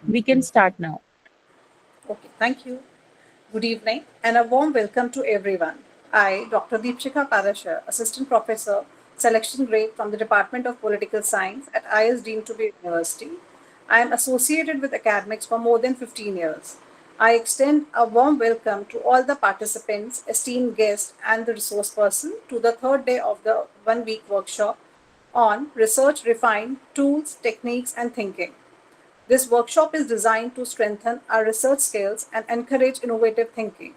We can start now. Okay, thank you. Good evening and a warm welcome to everyone. I, Dr. Deepshikha Parashar, Assistant Professor, Selection Grade from the Department of Political Science at IS Deemed to be University. I am associated with academics for more than 15 years. I extend a warm welcome to all the participants, esteemed guests, and the resource person to the third day of the 1 week workshop on research, refine tools, techniques, and thinking. This workshop is designed to strengthen our research skills and encourage innovative thinking.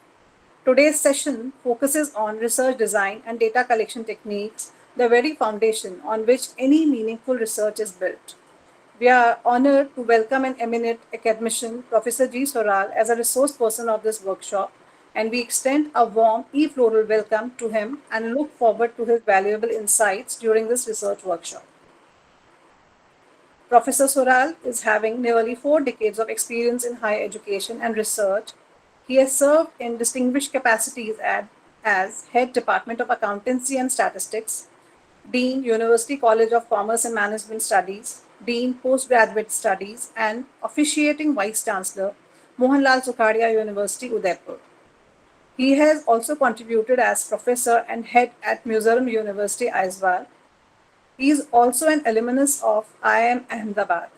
Today's session focuses on research design and data collection techniques, the very foundation on which any meaningful research is built. We are honored to welcome an eminent academician, Professor G. Soral, as a resource person of this workshop, and we extend a warm e-floral welcome to him and look forward to his valuable insights during this research workshop. Professor Soral is having nearly 4 decades of experience in higher education and research. He has served in distinguished capacities as Head Department of Accountancy and Statistics, Dean, University College of Commerce and Management Studies, Dean, Postgraduate Studies, and officiating Vice Chancellor, Mohanlal Sukhadia University, Udaipur. He has also contributed as professor and head at Mizoram University, Aizawl. He is also an alumnus of IIM Ahmedabad.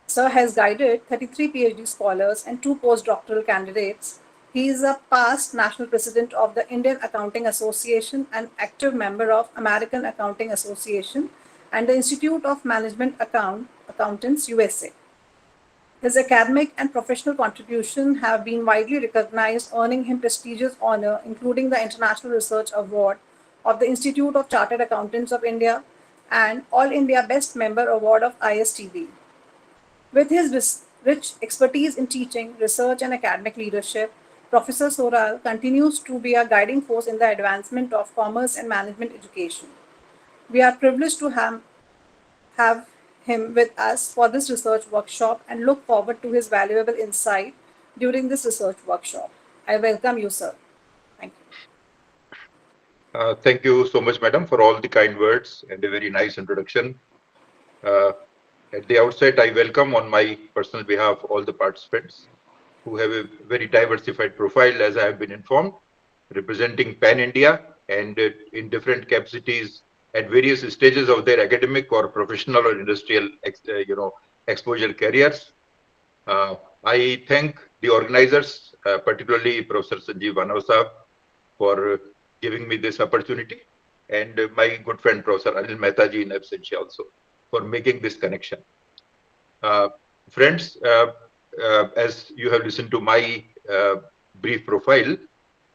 Sir has guided 33 PhD scholars and 2 postdoctoral candidates. He is a past national president of the Indian Accounting Association and active member of American Accounting Association and the Institute of Management Accountants USA. His academic and professional contributions have been widely recognized, earning him prestigious honor, including the International Research Award of the Institute of Chartered Accountants of India and All India Best Member Award of ISTB. With his rich expertise in teaching, research, and academic leadership, Professor Soral continues to be a guiding force in the advancement of commerce and management education. We are privileged to have him with us for this research workshop and look forward to his valuable insight during this research workshop. I welcome you, sir. Thank you. Thank you so much, madam, for all the kind words and a very nice introduction. Uh, at the outset, I welcome on my personal behalf all the participants who have a very diversified profile, as I have been informed, representing Pan India and in different capacities at various stages of their academic or professional or industrial, exposure careers. I thank the organizers, particularly Professor Sanjeev Vanavasab, for giving me this opportunity, and my good friend Professor Anil Mehtaji in absentia also for making this connection. Friends, as you have listened to my brief profile,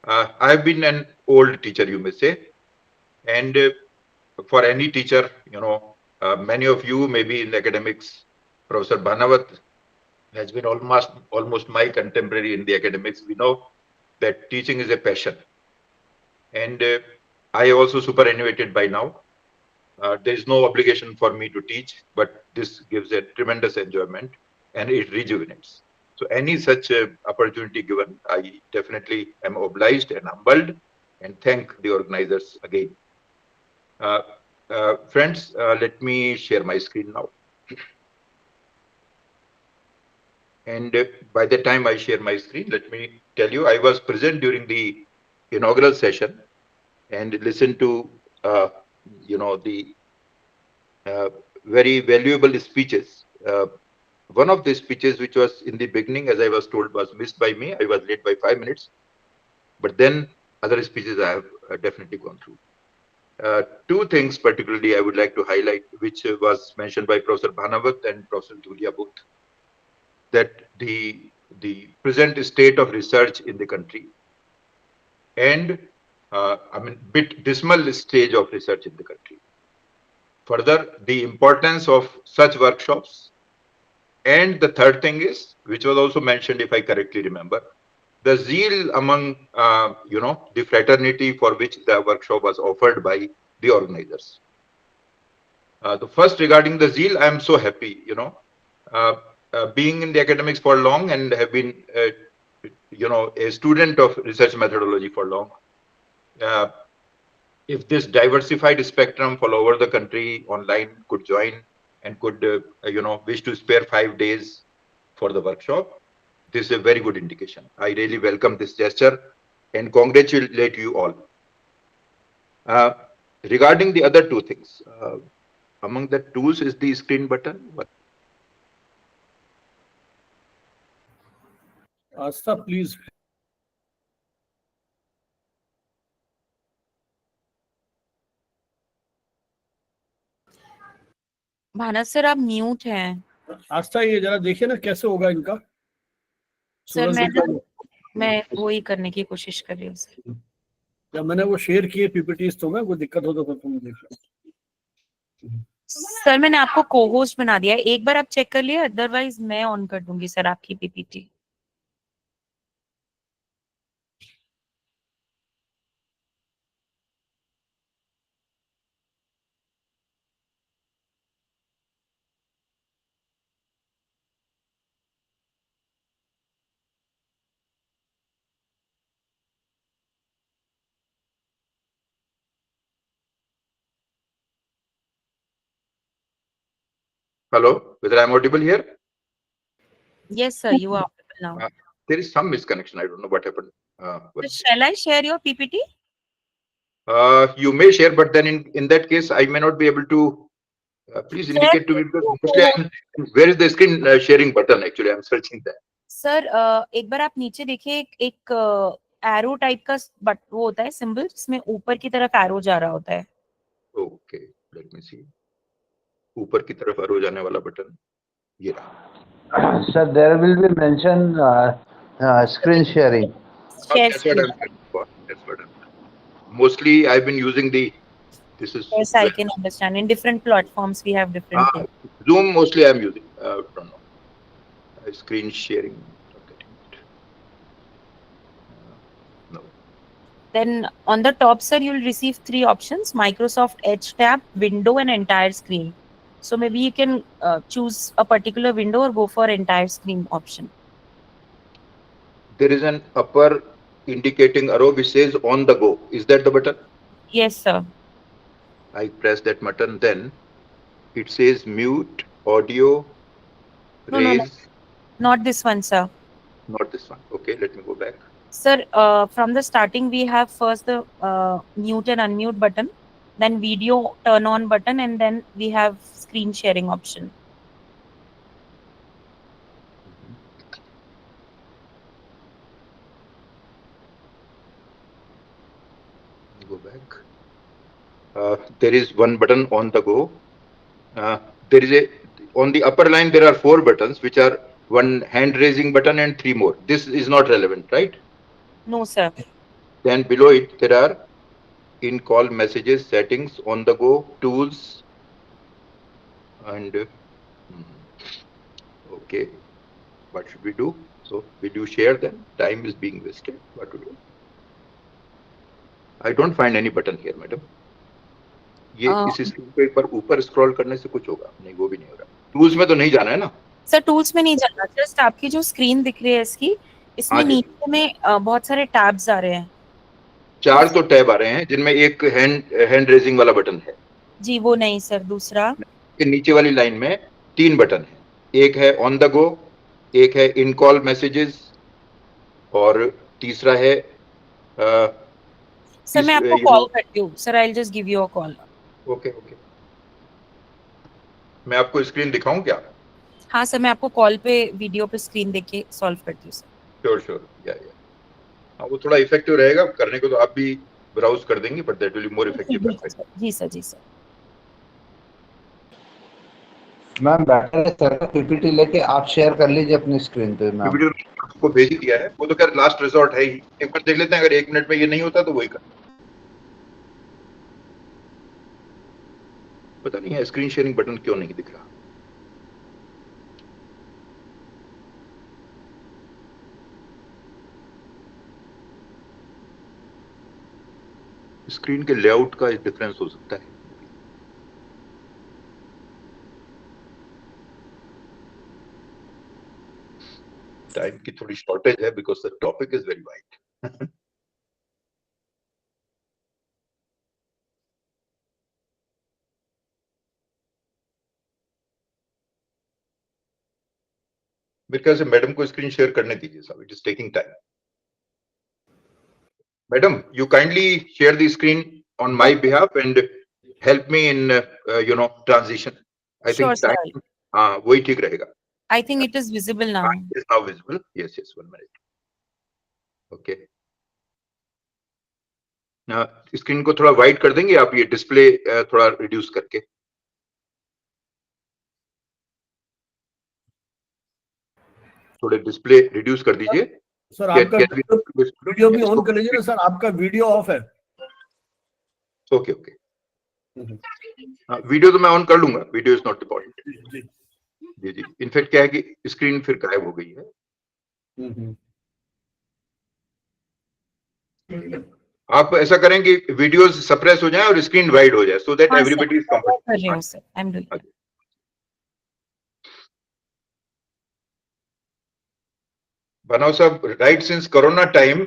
I have been an old teacher, you may say, and for any teacher, many of you may be in academics. Professor Bhanavat has been almost my contemporary in the academics. We know that teaching is a passion, and I also superannuated by now. There is no obligation for me to teach, but this gives a tremendous enjoyment and it rejuvenates. So any such opportunity given, I definitely am obliged and humbled and thank the organizers again. Friends, let me share my screen now. And by the time I share my screen, let me tell you, I was present during the inaugural session and listened to, the very valuable speeches. One of the speeches, which was in the beginning, as I was told, was missed by me. I was late by 5 minutes. But then other speeches I have definitely gone through. Two things particularly I would like to highlight, which was mentioned by Professor Bhanavat and Professor Dhulia both, that the present state of research in the country and bit dismal stage of research in the country. Further, the importance of such workshops. And the third thing is, which was also mentioned, if I correctly remember, the zeal among, the fraternity for which the workshop was offered by the organizers. The first regarding the zeal, I am so happy, being in the academics for long and have been, a student of research methodology for long. If this diversified spectrum all over the country online could join and could, wish to spare 5 days for the workshop. This is a very good indication. I really welcome this gesture and congratulate you all. Regarding the other two things, among the tools is the screen button. Asta, please. भानस sir आप mute हैं आस्था ये जरा देखिए ना कैसे होगा इनका। सर सूरज सर मैं वही करने की कोशिश कर रही हूँ सर। जब मैंने वो शेयर किए पीपीटीज तो मैं कोई दिक्कत हो तो तुम देख लो। सर मैंने आपको को होस्ट बना दिया है, एक बार आप चेक कर लिए, अदरवाइज मैं ऑन कर दूंगी सर आपकी PPT. Hello, whether I'm audible here? Yes sir, you are audible now. There is some misconnection. I don't know what happened. Shall I share your PPT? You may share, but then in that case, I may not be able to. Please indicate to me because mostly where is the screen sharing button? Actually, I'm searching that. Sir एक बार आप नीचे देखिए, एक arrow type का but वो होता है symbol, जिसमें ऊपर की तरफ एरो जा रहा होता है। Okay, let me see. ऊपर की तरफ एरो जाने वाला बटन ये रहा। Sir, there will be mention screen sharing. Share That's what screen. I'm looking for. That's what I'm. Mostly, I've been using the. This is. Yes, I can understand. In different platforms, we have different things. Zoom mostly I'm using. Don't know. Screen sharing. Not getting it. No. Then on the top, sir, you'll receive three options: Microsoft Edge tab, window, and entire screen. So maybe you can choose a particular window or go for entire screen option. There is an upper indicating arrow which says on the go. Is that the button? Yes, sir. I press that button, then it says mute, audio, No, no, no. raise. Not this one, sir. Not this one. Okay, let me go back. Sir, from the starting, we have first the mute and unmute button, then video turn on button, and then we have screen sharing option. Go back. There is one button on the go. There is a on the upper line. There are four buttons, which are one hand raising button and three more. This is not relevant, right? No, sir. Then below it, there are in call messages, settings, on the go, tools, and okay. What should we do? So will you share then? Time is being wasted. What to do? I don't find any button here, madam. ये इस screen पे एक बार ऊपर scroll करने से कुछ होगा नहीं, वो भी नहीं हो रहा। टूल्स में तो नहीं जाना है ना सर? टूल्स में नहीं जाना, जस्ट आपकी जो स्क्रीन दिख रही है इसकी, इसमें नीचे में बहुत सारे टैब्स आ रहे हैं। चार तो टैब आ रहे हैं जिनमें एक हैंड रेजिंग वाला बटन है जी, वो नहीं सर, दूसरा के नीचे वाली लाइन में तीन बटन है, एक है ऑन द गो, एक है इन कॉल मैसेजेस और तीसरा है सर मैं आपको कॉल करती हूँ sir, I will just give you a call. Okay okay, मैं आपको स्क्रीन दिखाऊं क्या? हाँ सर, मैं आपको कॉल पे वीडियो पे स्क्रीन देख के सॉल्व करती हूँ सर। श्योर श्योर, या हाँ, वो थोड़ा इफेक्टिव रहेगा करने को, तो आप भी ब्राउज कर देंगे, but that will be more effective. जी सर, जी सर। मैम बेटर है सर, पीपीटी लेके आप शेयर कर लीजिए अपनी स्क्रीन पे। मैम पीपीटी आपको भेज ही दिया है, वो तो खैर लास्ट रिजॉर्ट है ही, एक बार देख लेते हैं, अगर 1 मिनट में ये नहीं होता तो वही कर। पता नहीं है स्क्रीन शेयरिंग बटन क्यों नहीं दिख रहा। स्क्रीन के लेआउट का डिफरेंस हो सकता है। टाइम की थोड़ी शॉर्टेज है because the topic is very wide. मेरे ख्याल से मैडम को स्क्रीन शेयर करने दीजिए साहब, it is taking time. Madam, you kindly share the screen on my behalf and help me in transition. I Sure, think sir. time वही ठीक रहेगा. I think it is visible now. It is now visible. Yes, 1 minute. Okay. Screen को थोड़ा wide कर देंगे आप, ये display थोड़ा रिड्यूस करके. थोड़े डिस्प्ले रिड्यूस कर दीजिए. सर आपका वीडियो भी ऑन कर लीजिए ना सर, आपका वीडियो ऑफ है. Okay okay. वीडियो तो मैं ऑन कर लूंगा, वीडियो इज नॉट इम्पोर्टेंट. जी जी. इनफैक्ट क्या है कि स्क्रीन फिर गायब हो गई है. आप ऐसा करें कि वीडियोस सप्रेस हो जाए और स्क्रीन वाइड हो जाए, so that everybody is comfortable. Banav sir, right since Corona time,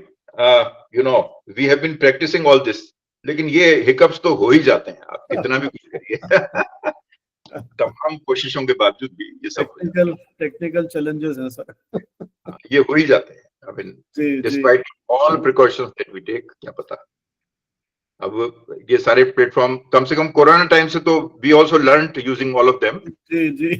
we have been practicing all this. लेकिन ये हिकअप्स तो हो ही जाते हैं, आप कितना भी कुछ करिए. तमाम कोशिशों के बावजूद भी ये सब टेक्निकल चैलेंजेस हैं सर. ये हो ही जाते हैं. I mean, despite all precautions that we take, क्या पता. अब ये सारे प्लेटफॉर्म कम से कम कोरोना टाइम से तो we also learned using all of them. जी जी.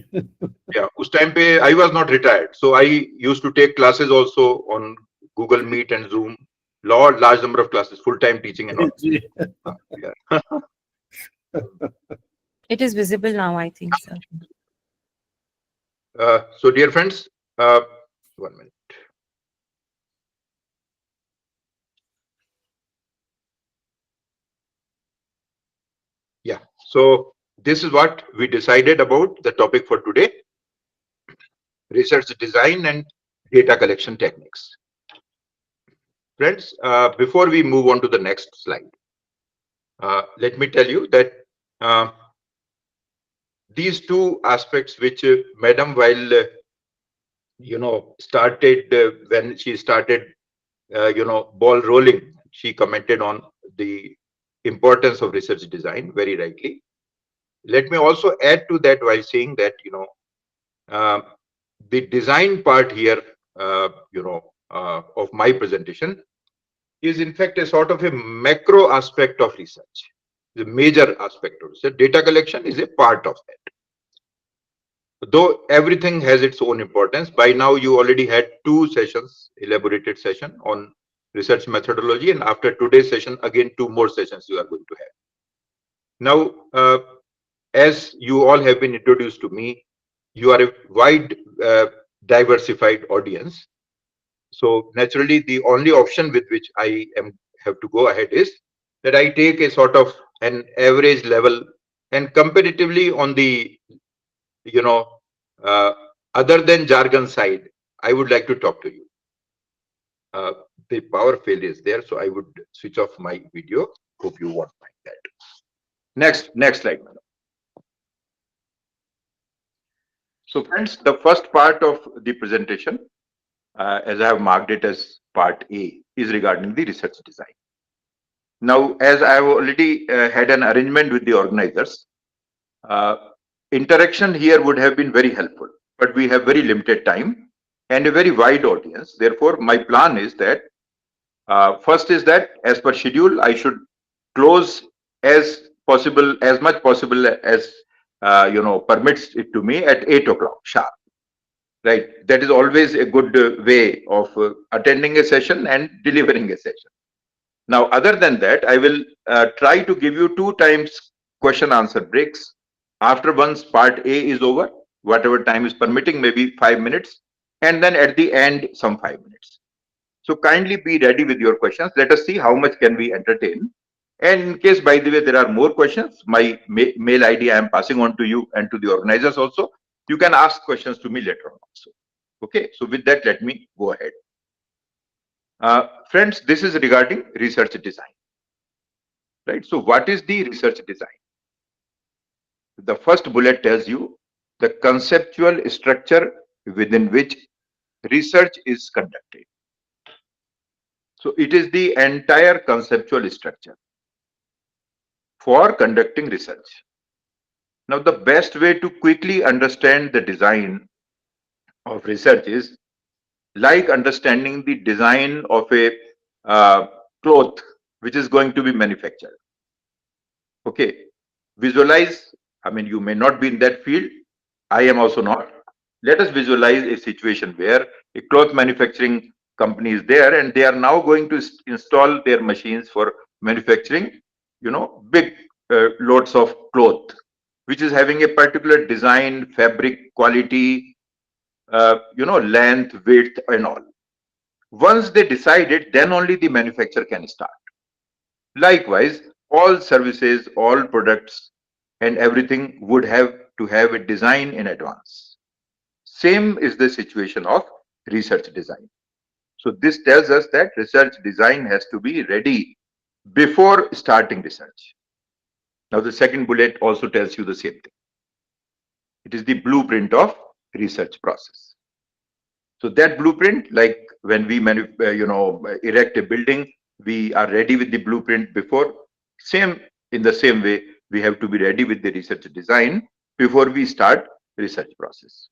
Yeah, उस टाइम पे I was not retired, so I used to take classes also on Google Meet and Zoom. Large number of classes, full-time teaching and all. Yeah. It is visible now, I think, sir. So, dear friends, 1 minute. Yeah, so this is what we decided about the topic for today: research design and data collection techniques. Friends, before we move on to the next slide, let me tell you that these two aspects which Madam, while started when she started ball rolling, she commented on the importance of research design very rightly. Let me also add to that while saying that the design part here of my presentation is in fact a sort of a macro aspect of research, the major aspect of research. Data collection is a part of that. Though everything has its own importance, by now you already had 2 sessions, elaborated session on research methodology, and after today's session, again 2 more sessions you are going to have. Now, as you all have been introduced to me, you are a wide, diversified audience. So naturally, the only option with which I have to go ahead is that I take a sort of an average level, and comparatively on the other than jargon side, I would like to talk to you. The power failure is there, so I would switch off my video. Hope you won't mind that. Next slide, madam. So friends, the first part of the presentation, as I have marked it as part A, is regarding the research design. Now, as I have already had an arrangement with the organizers, interaction here would have been very helpful, but we have very limited time and a very wide audience. Therefore, my plan is that first is that as per schedule, I should close as much possible as permits it to me at 8 o'clock sharp. Right, that is always a good way of attending a session and delivering a session. Now, other than that, I will try to give you 2 times question answer breaks after once part A is over, whatever time is permitting, maybe 5 minutes, and then at the end some 5 minutes. So kindly be ready with your questions. Let us see how much can we entertain. And in case, by the way, there are more questions, my mail ID I am passing on to you and to the organizers also. You can ask questions to me later on also. Okay, so with that, let me go ahead. Friends, this is regarding research design. Right, so what is the research design? The first bullet tells you the conceptual structure within which research is conducted. So it is the entire conceptual structure for conducting research. Now, the best way to quickly understand the design of research is like understanding the design of a uh, cloth which is going to be manufactured. Okay, visualize. I mean, you may not be in that field. I am also not. Let us visualize a situation where a cloth manufacturing company is there and they are now going to install their machines for manufacturing, big loads of cloth, which is having a particular design, fabric, quality, length, width, and all. Once they decide it, then only the manufacturer can start. Likewise, all services, all products, and everything would have to have a design in advance. Same is the situation of research design. So this tells us that research design has to be ready before starting research. Now the second bullet also tells you the same thing. It is the blueprint of research process. So that blueprint, like when we erect a building, we are ready with the blueprint before. Same in the same way, we have to be ready with the research design before we start research process.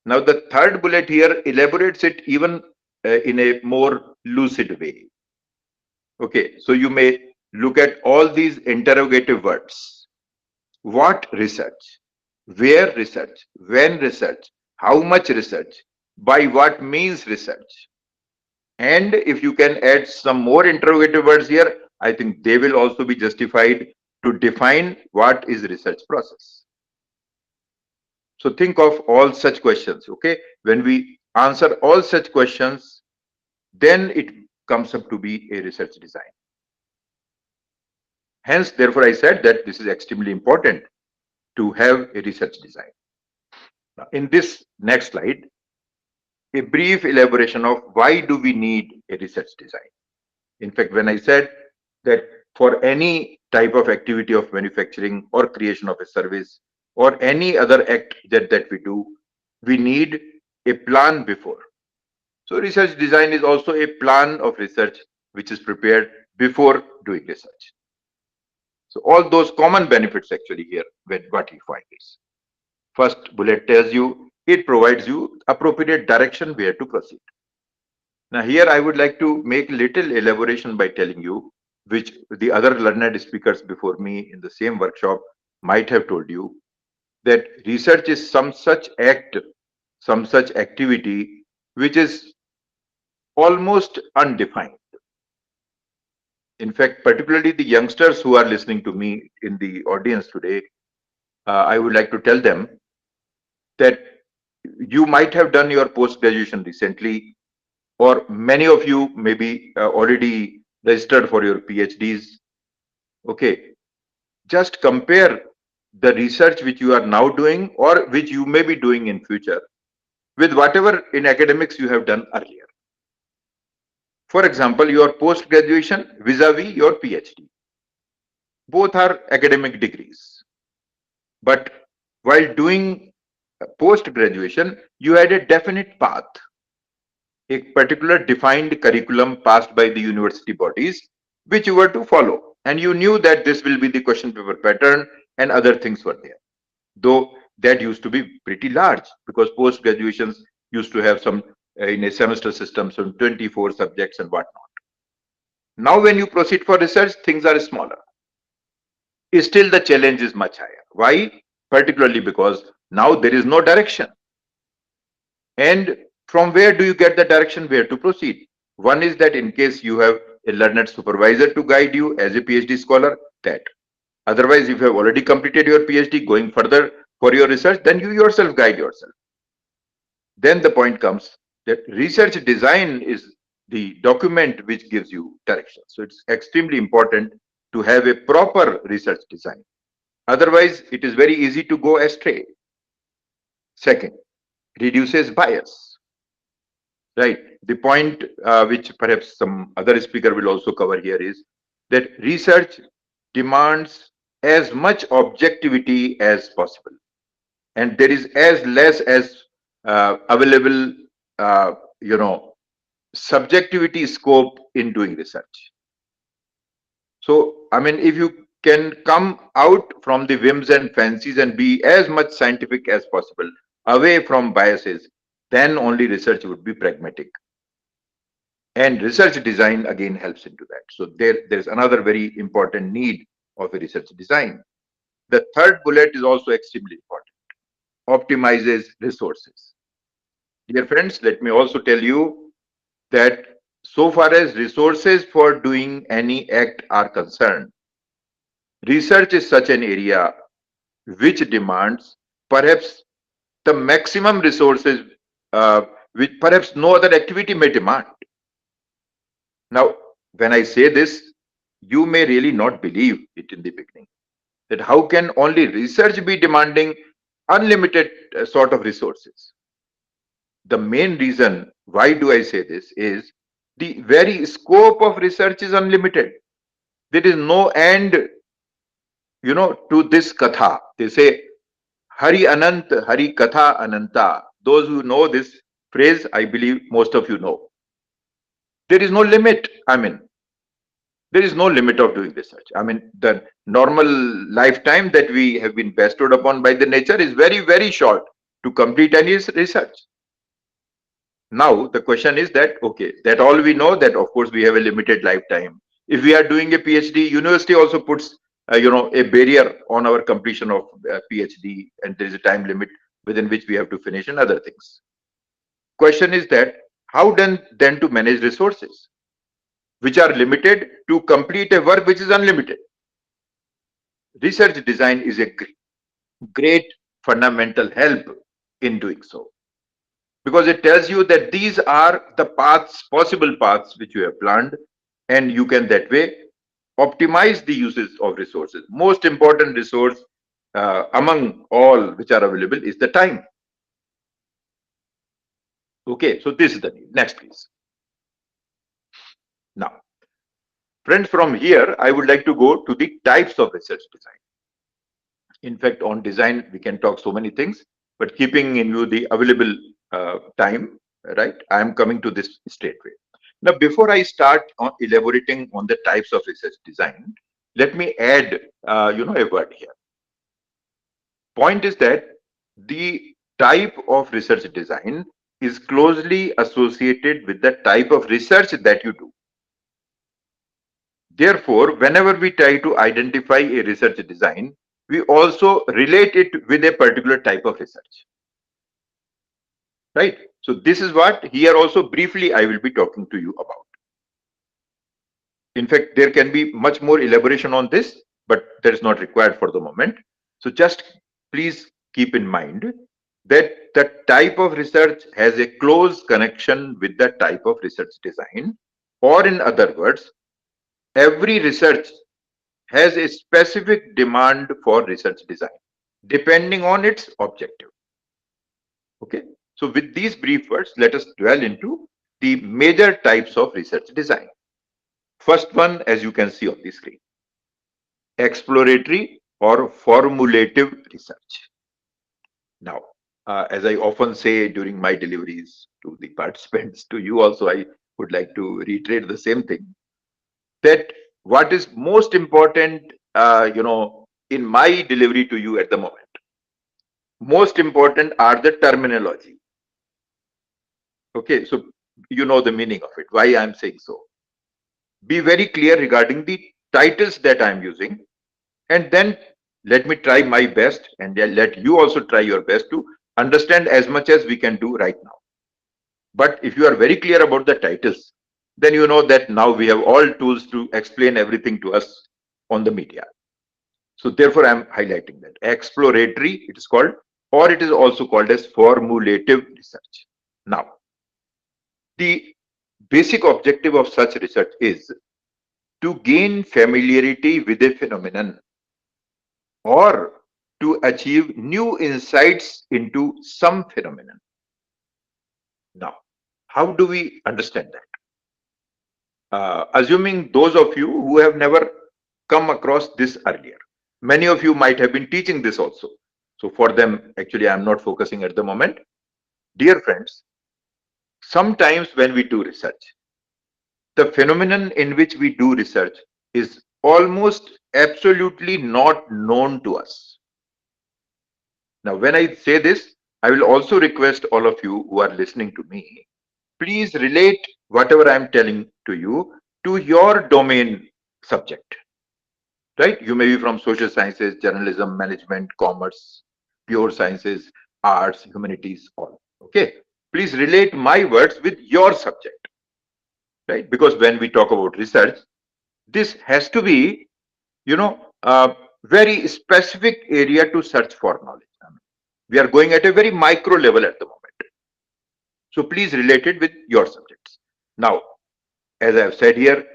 Now the third bullet here elaborates it even in a more lucid way. Okay, so you may look at all these interrogative words. What research? Where research? When research? How much research? By what means research? And if you can add some more interrogative words here, I think they will also be justified to define what is research process. So think of all such questions, okay? When we answer all such questions, then it comes up to be a research design. Hence, therefore, I said that this is extremely important to have a research design. Now, in this next slide, a brief elaboration of why do we need a research design. In fact, when I said that for any type of activity of manufacturing or creation of a service or any other act that we do, we need a plan before. So research design is also a plan of research which is prepared before doing research. So all those common benefits actually here, what you find is, first bullet tells you, it provides you appropriate direction where to proceed. Now here I would like to make little elaboration by telling you, which the other learned speakers before me in the same workshop might have told you, that research is some such act, some such activity which is almost undefined. In fact, particularly the youngsters who are listening to me in the audience today, I would like to tell them that you might have done your post-graduation recently, or many of you may be already registered for your PhDs. Okay, just compare the research which you are now doing or which you may be doing in future with whatever in academics you have done earlier. For example, your post-graduation vis-a-vis your PhD. Both are academic degrees. But while doing post-graduation, you had a definite path, a particular defined curriculum passed by the university bodies, which you were to follow. And you knew that this will be the question paper pattern and other things were there. Though that used to be pretty large because post-graduations used to have some, in a semester system, some 24 subjects and whatnot. Now when you proceed for research, things are smaller. Still the challenge is much higher. Why? Particularly because now there is no direction. And from where do you get the direction where to proceed? One is that in case you have a learned supervisor to guide you as a PhD scholar, that. Otherwise, if you have already completed your PhD, going further for your research, then you yourself guide yourself. Then the point comes that research design is the document which gives you direction. So it's extremely important to have a proper research design. Otherwise, it is very easy to go astray. Second, reduces bias. Right. The point which perhaps some other speaker will also cover here is that research demands as much objectivity as possible. And there is as less as available, subjectivity scope in doing research. So, I mean, if you can come out from the whims and fancies and be as much scientific as possible, away from biases, then only research would be pragmatic. And research design again helps into that. So there's another very important need of a research design. The third bullet is also extremely important. Optimizes resources. Dear friends, let me also tell you that so far as resources for doing any act are concerned, research is such an area which demands perhaps the maximum resources which perhaps no other activity may demand. Now, when I say this, you may really not believe it in the beginning, that how can only research be demanding unlimited sort of resources? The main reason why do I say this is the very scope of research is unlimited. There is no end, to this katha. They say Hari Anant, Hari Katha Ananta. Those who know this phrase, I believe most of you know. There is no limit. There is no limit of doing research. The normal lifetime that we have been bestowed upon by the nature is very, very short to complete any research. Now, the question is that, okay, that all we know that, of course, we have a limited lifetime. If we are doing a PhD, university also puts, a barrier on our completion of PhD, and there is a time limit within which we have to finish and other things. Question is that, how then to manage resources, which are limited to complete a work which is unlimited? Research design is a great fundamental help in doing so, because it tells you that these are the possible paths which you have planned, and you can that way optimize the uses of resources. Most important resource among all which are available is the time. Okay, so this is the need. Next, please. Now, friends, from here, I would like to go to the types of research design. In fact, on design, we can talk so many things, but keeping in view the available time, right, I am coming to this straightway. Now, before I start on elaborating on the types of research design, let me add, a word here. Point is that the type of research design is closely associated with the type of research that you do. Therefore, whenever we try to identify a research design, we also relate it with a particular type of research. Right? So this is what here also briefly I will be talking to you about. In fact, there can be much more elaboration on this, but that is not required for the moment. So just please keep in mind that the type of research has a close connection with the type of research design, or in other words, every research has a specific demand for research design depending on its objective. Okay, so with these brief words, let us dwell into the major types of research design. First one, as you can see on the screen, exploratory or formulative research. Now, as I often say during my deliveries to the participants, to you also, I would like to reiterate the same thing, that what is most important, in my delivery to you at the moment, most important are the terminology. Okay, so you know the meaning of it, why I'm saying so. Be very clear regarding the titles that I'm using, and then let me try my best, and let you also try your best to understand as much as we can do right now. But if you are very clear about the titles, then you know that now we have all tools to explain everything to us on the media. So therefore, I'm highlighting that. Exploratory, it is called, or it is also called as formulative research. Now, the basic objective of such research is to gain familiarity with a phenomenon or to achieve new insights into some phenomenon. Now, how do we understand that? Assuming those of you who have never come across this earlier, many of you might have been teaching this also. So for them, actually, I'm not focusing at the moment. Dear friends, sometimes when we do research, the phenomenon in which we do research is almost absolutely not known to us. Now, when I say this, I will also request all of you who are listening to me, please relate whatever I am telling to you to your domain subject. Right? You may be from social sciences, journalism, management, commerce, pure sciences, arts, humanities, all. Okay. Please relate my words with your subject. Right? Because when we talk about research, this has to be, a very specific area to search for knowledge. I mean, we are going at a very micro level at the moment. So please relate it with your subjects. Now, as I have said here,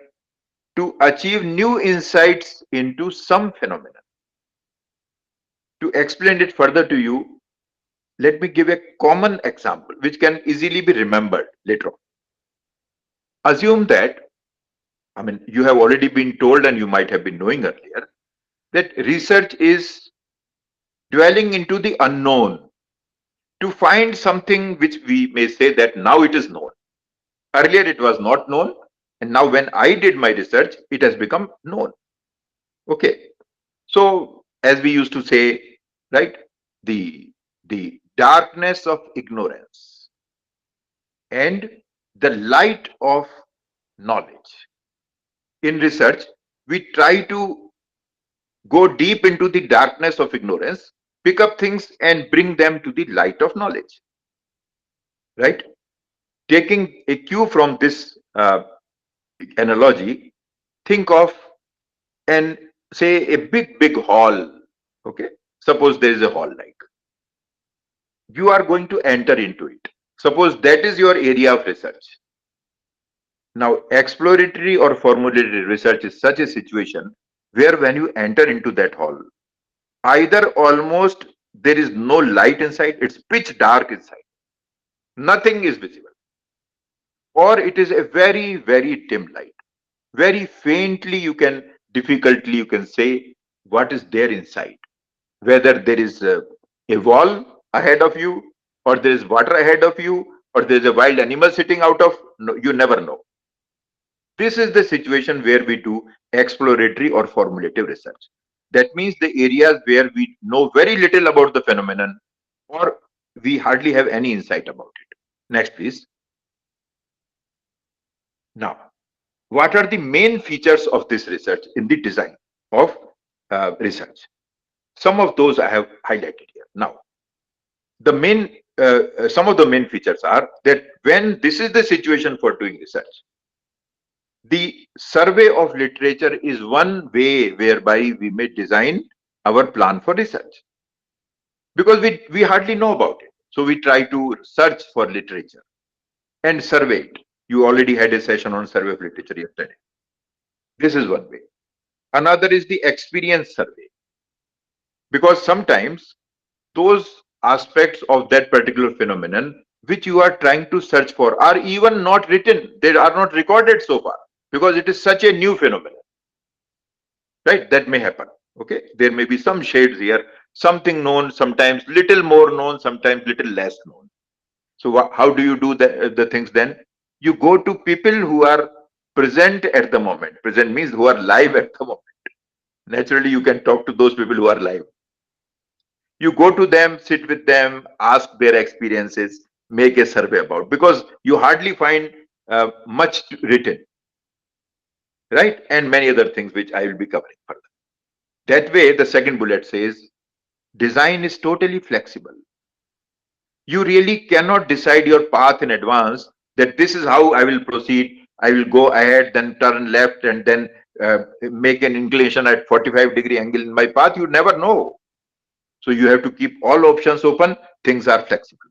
to achieve new insights into some phenomenon. To explain it further to you, let me give a common example which can easily be remembered later on. Assume that, you have already been told and you might have been knowing earlier that research is dwelling into the unknown to find something which we may say that now it is known. Earlier it was not known, and now when I did my research, it has become known. Okay. So, as we used to say, right, the darkness of ignorance and the light of knowledge. In research, we try to go deep into the darkness of ignorance, pick up things and bring them to the light of knowledge. Right? Taking a cue from this analogy, think of and say a big hall. Okay. Suppose there is a hall like you are going to enter into it. Suppose that is your area of research. Now, exploratory or formulative research is such a situation where when you enter into that hall, either almost there is no light inside, it's pitch dark inside, nothing is visible, or it is a very dim light. Very faintly difficultly you can say what is there inside. Whether there is a wall ahead of you, or there is water ahead of you, or there is a wild animal sitting out of, no, you never know. This is the situation where we do exploratory or formulative research. That means the areas where we know very little about the phenomenon or we hardly have any insight about it. Next, please. Now, what are the main features of this research in the design of research? Some of those I have highlighted here. Now, some of the main features are that when this is the situation for doing research, the survey of literature is one way whereby we may design our plan for research. Because we hardly know about it. So we try to search for literature and survey it. You already had a session on survey of literature yesterday. This is one way. Another is the experience survey. Because sometimes those aspects of that particular phenomenon which you are trying to search for are even not written. They are not recorded so far because it is such a new phenomenon. Right? That may happen. Okay. There may be some shades here, something known, sometimes little more known, sometimes little less known. So how do you do the things then? You go to people who are present at the moment. Present means who are live at the moment. Naturally, you can talk to those people who are live. You go to them, sit with them, ask their experiences, make a survey about, because you hardly find much written, right? And many other things which I will be covering further. That way, the second bullet says, design is totally flexible. You really cannot decide your path in advance that this is how I will proceed. I will go ahead, then turn left, and then make an inclination at 45-degree angle in my path. You never know. So you have to keep all options open. Things are flexible.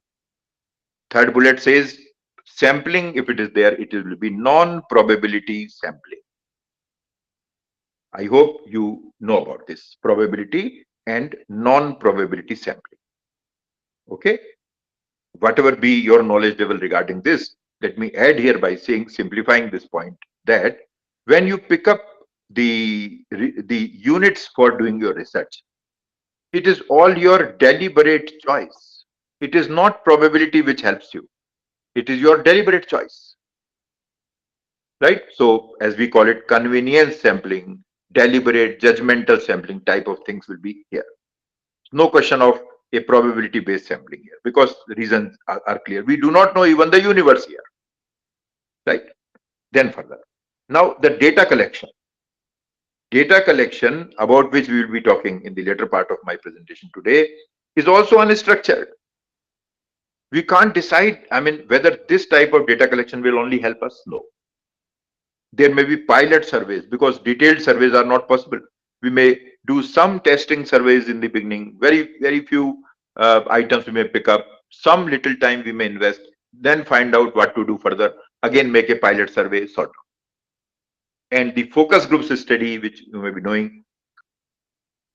Third bullet says sampling, if it is there, it will be non-probability sampling. I hope you know about this probability and non-probability sampling. Okay. Whatever be your knowledge level regarding this, let me add here by saying, simplifying this point, that when you pick up the units for doing your research, it is all your deliberate choice. It is not probability which helps you. It is your deliberate choice. Right? So, as we call it, convenience sampling, deliberate, judgmental sampling type of things will be here. No question of a probability based sampling here because the reasons are clear. We do not know even the universe here, right? Then further. Now the data collection. Data collection, about which we will be talking in the later part of my presentation today, is also unstructured. We can't decide, I mean, whether this type of data collection will only help us. No. There may be pilot surveys because detailed surveys are not possible. We may do some testing surveys in the beginning, very few items we may pick up, some little time we may invest, then find out what to do further, again make a pilot survey, sort of. And the focus groups study, which you may be knowing,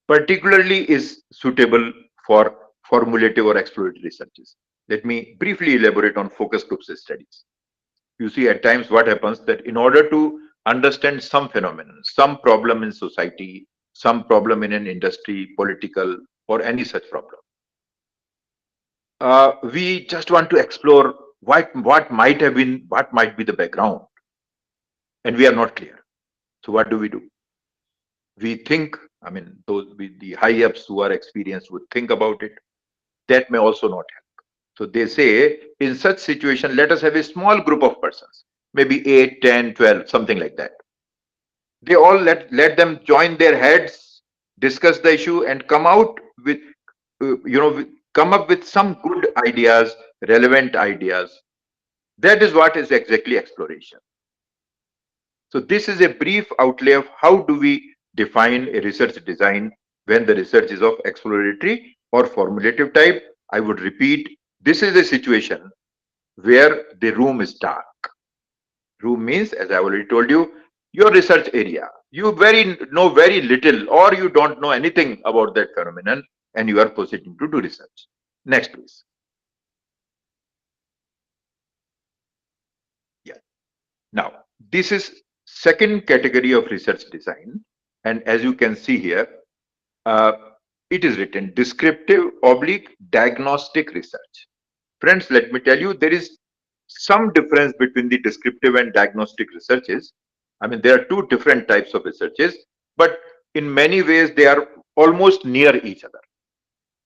particularly is suitable for formulative or exploratory researches. Let me briefly elaborate on focus groups studies. You see, at times what happens that in order to understand some phenomenon, some problem in society, some problem in an industry, political, or any such problem, we just want to explore what might have been, what might be the background, and we are not clear. So what do? We think, I mean, those with the high ups who are experienced would think about it. That may also not help. So they say, in such situation, let us have a small group of persons, maybe 8, 10, 12, something like that. They all let them join their heads, discuss the issue, and come out with, come up with some good ideas, relevant ideas. That is what is exactly exploration. So this is a brief outlay of how do we define a research design when the research is of exploratory or formulative type. I would repeat, this is a situation where the room is dark. Room means, as I already told you, your research area. You know very little, or you don't know anything about that phenomenon, and you are proceeding to do research. Next, please. Yeah. Now, this is second category of research design, and as you can see here, it is written descriptive / diagnostic research. Friends, let me tell you, there is some difference between the descriptive and diagnostic researches. I mean, there are two different types of researches, but in many ways they are almost near each other.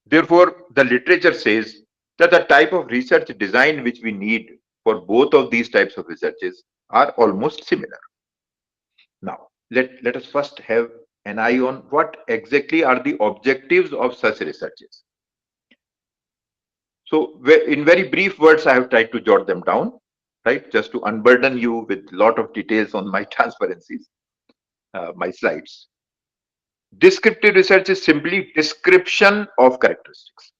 Therefore, the literature says that the type of research design which we need for both of these types of researches are almost similar. Now, let us first have an eye on what exactly are the objectives of such researches. So, in very brief words, I have tried to jot them down, right, just to unburden you with a lot of details on my transparencies, my slides. Descriptive research is simply description of characteristics,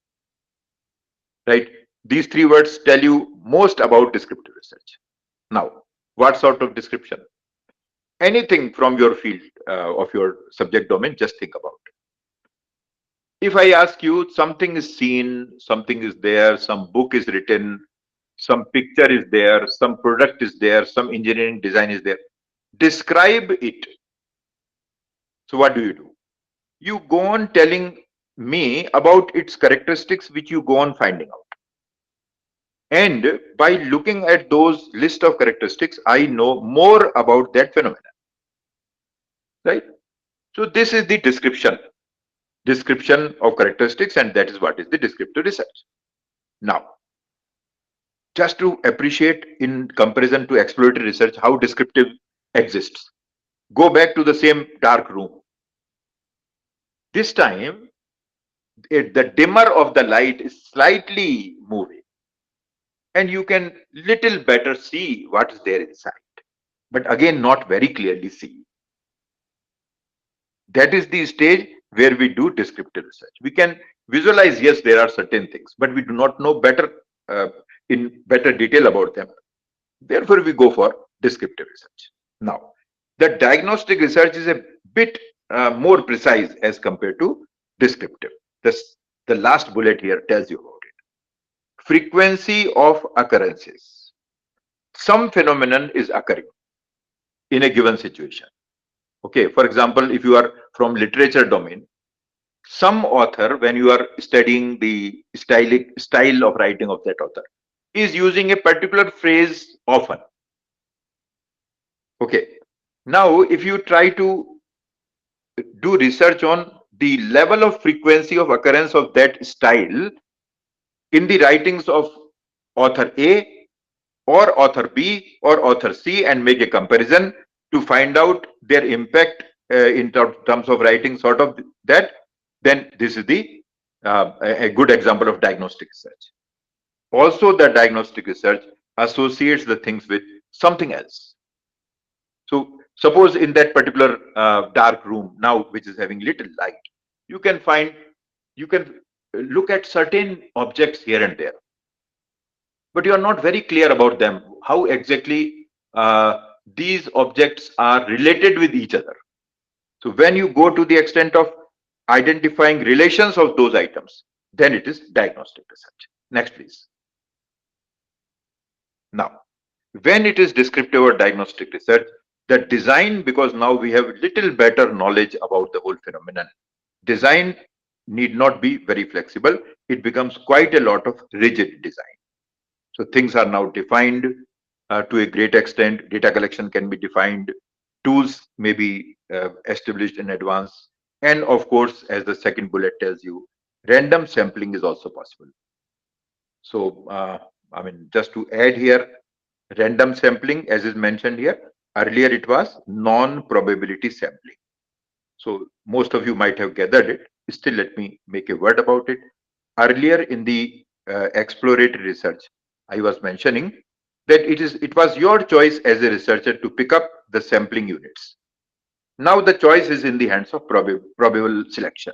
right? These three words tell you most about descriptive research. Now, what sort of description? Anything from your field of your subject domain, just think about it. If I ask you, something is seen, something is there, some book is written, some picture is there, some product is there, some engineering design is there, describe it. So what do? You go on telling me about its characteristics, which you go on finding out. And by looking at those list of characteristics, I know more about that phenomenon. Right? So this is the description of characteristics, and that is what is the descriptive research. Now, just to appreciate in comparison to exploratory research how descriptive exists, go back to the same dark room. This time, the dimmer of the light is slightly moving, and you can little better see what is there inside, but again not very clearly see. That is the stage where we do descriptive research. We can visualize, yes, there are certain things, but we do not know better in better detail about them. Therefore, we go for descriptive research. Now, the diagnostic research is a bit more precise as compared to descriptive. The last bullet here tells you about it. Frequency of occurrences. Some phenomenon is occurring in a given situation. Okay, for example, if you are from literature domain, some author, when you are studying the style of writing of that author, is using a particular phrase often. Okay, now if you try to do research on the level of frequency of occurrence of that style in the writings of author A or author B or author C and make a comparison to find out their impact in terms of writing sort of that, then this is the a good example of diagnostic research. Also, the diagnostic research associates the things with something else. So suppose in that particular dark room now, which is having little light, you can look at certain objects here and there, but you are not very clear about them, how exactly these objects are related with each other. So when you go to the extent of identifying relations of those items, then it is diagnostic research. Next, please. Now, when it is descriptive or diagnostic research, the design, because now we have little better knowledge about the whole phenomenon, design need not be very flexible. It becomes quite a lot of rigid design. So things are now defined to a great extent. Data collection can be defined. Tools may be established in advance. And of course, as the second bullet tells you, random sampling is also possible. So, I mean, just to add here, random sampling, as is mentioned here, earlier it was non-probability sampling. So most of you might have gathered it. Still, let me make a word about it. Earlier in the exploratory research, I was mentioning that it was your choice as a researcher to pick up the sampling units. Now the choice is in the hands of probable selection.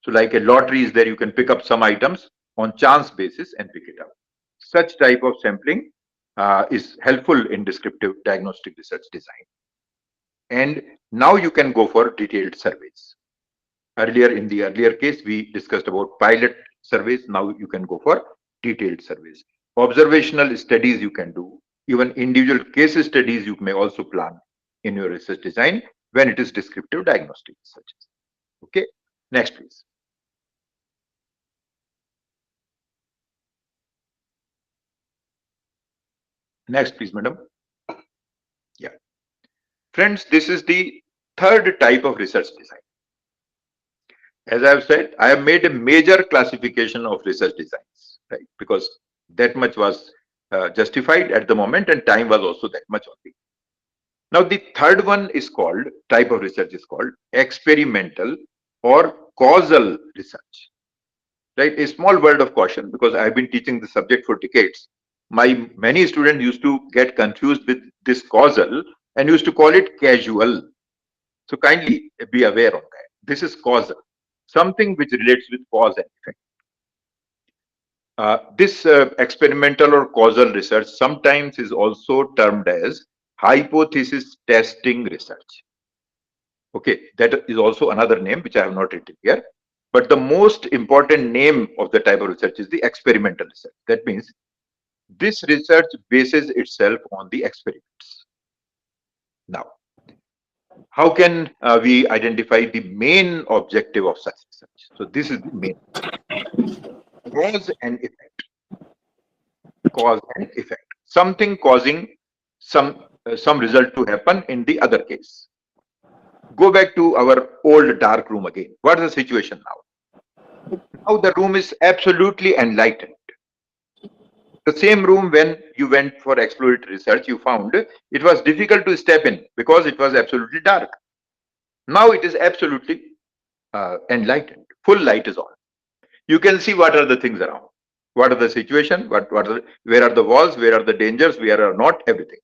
So like a lottery is there, you can pick up some items on chance basis and pick it up. Such type of sampling is helpful in descriptive diagnostic research design. And now you can go for detailed surveys. In the earlier case, we discussed about pilot surveys. Now you can go for detailed surveys. Observational studies you can do. Even individual case studies you may also plan in your research design when it is descriptive diagnostic research. Okay, next please. Next please, madam. Yeah. Friends, this is the third type of research design. As I have said, I have made a major classification of research designs, right? Because that much was justified at the moment and time was also that much only. Now the third one is called, type of research is called experimental or causal research, right? A small word of caution, because I've been teaching the subject for decades. Many students used to get confused with this causal and used to call it casual. So kindly be aware of that. This is causal, something which relates with cause and effect. This experimental or causal research sometimes is also termed as hypothesis testing research. Okay, that is also another name which I have not written here. But the most important name of the type of research is the experimental research. That means this research bases itself on the experiments. Now, how can we identify the main objective of such research? So this is the main cause and effect. Cause and effect. Something causing some result to happen in the other case. Go back to our old dark room again. What is the situation now? Now the room is absolutely enlightened. The same room, when you went for exploratory research, you found it was difficult to step in because it was absolutely dark. Now it is absolutely enlightened. Full light is on. You can see what are the things around. What are the situation? Where are the walls? Where are the dangers? Where are not? Everything.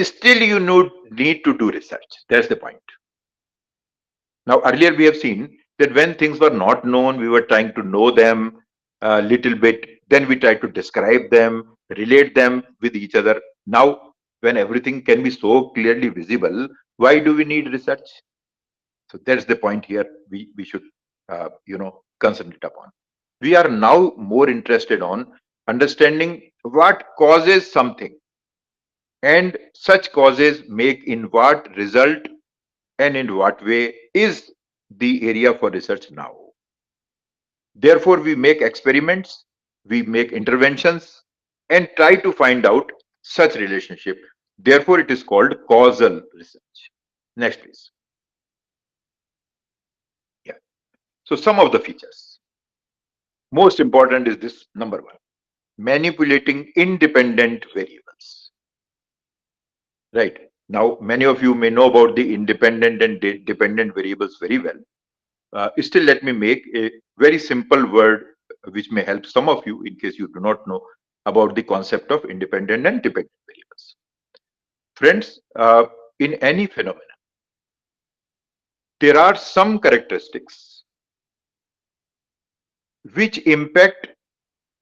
Still, you need to do research. That's the point. Now, earlier we have seen that when things were not known, we were trying to know them a little bit. Then we try to describe them, relate them with each other. Now, when everything can be so clearly visible, why do we need research? So that's the point here we should, concentrate upon. We are now more interested on understanding what causes something and such causes make in what result and in what way is the area for research now. Therefore, we make experiments, we make interventions and try to find out such relationship. Therefore, it is called causal research. Next, please. So some of the features. Most important is this number one, manipulating independent variables. Right. Now, many of you may know about the independent and dependent variables very well. Still, let me make a very simple word which may help some of you in case you do not know about the concept of independent and dependent variables. Friends, in any phenomenon, there are some characteristics which impact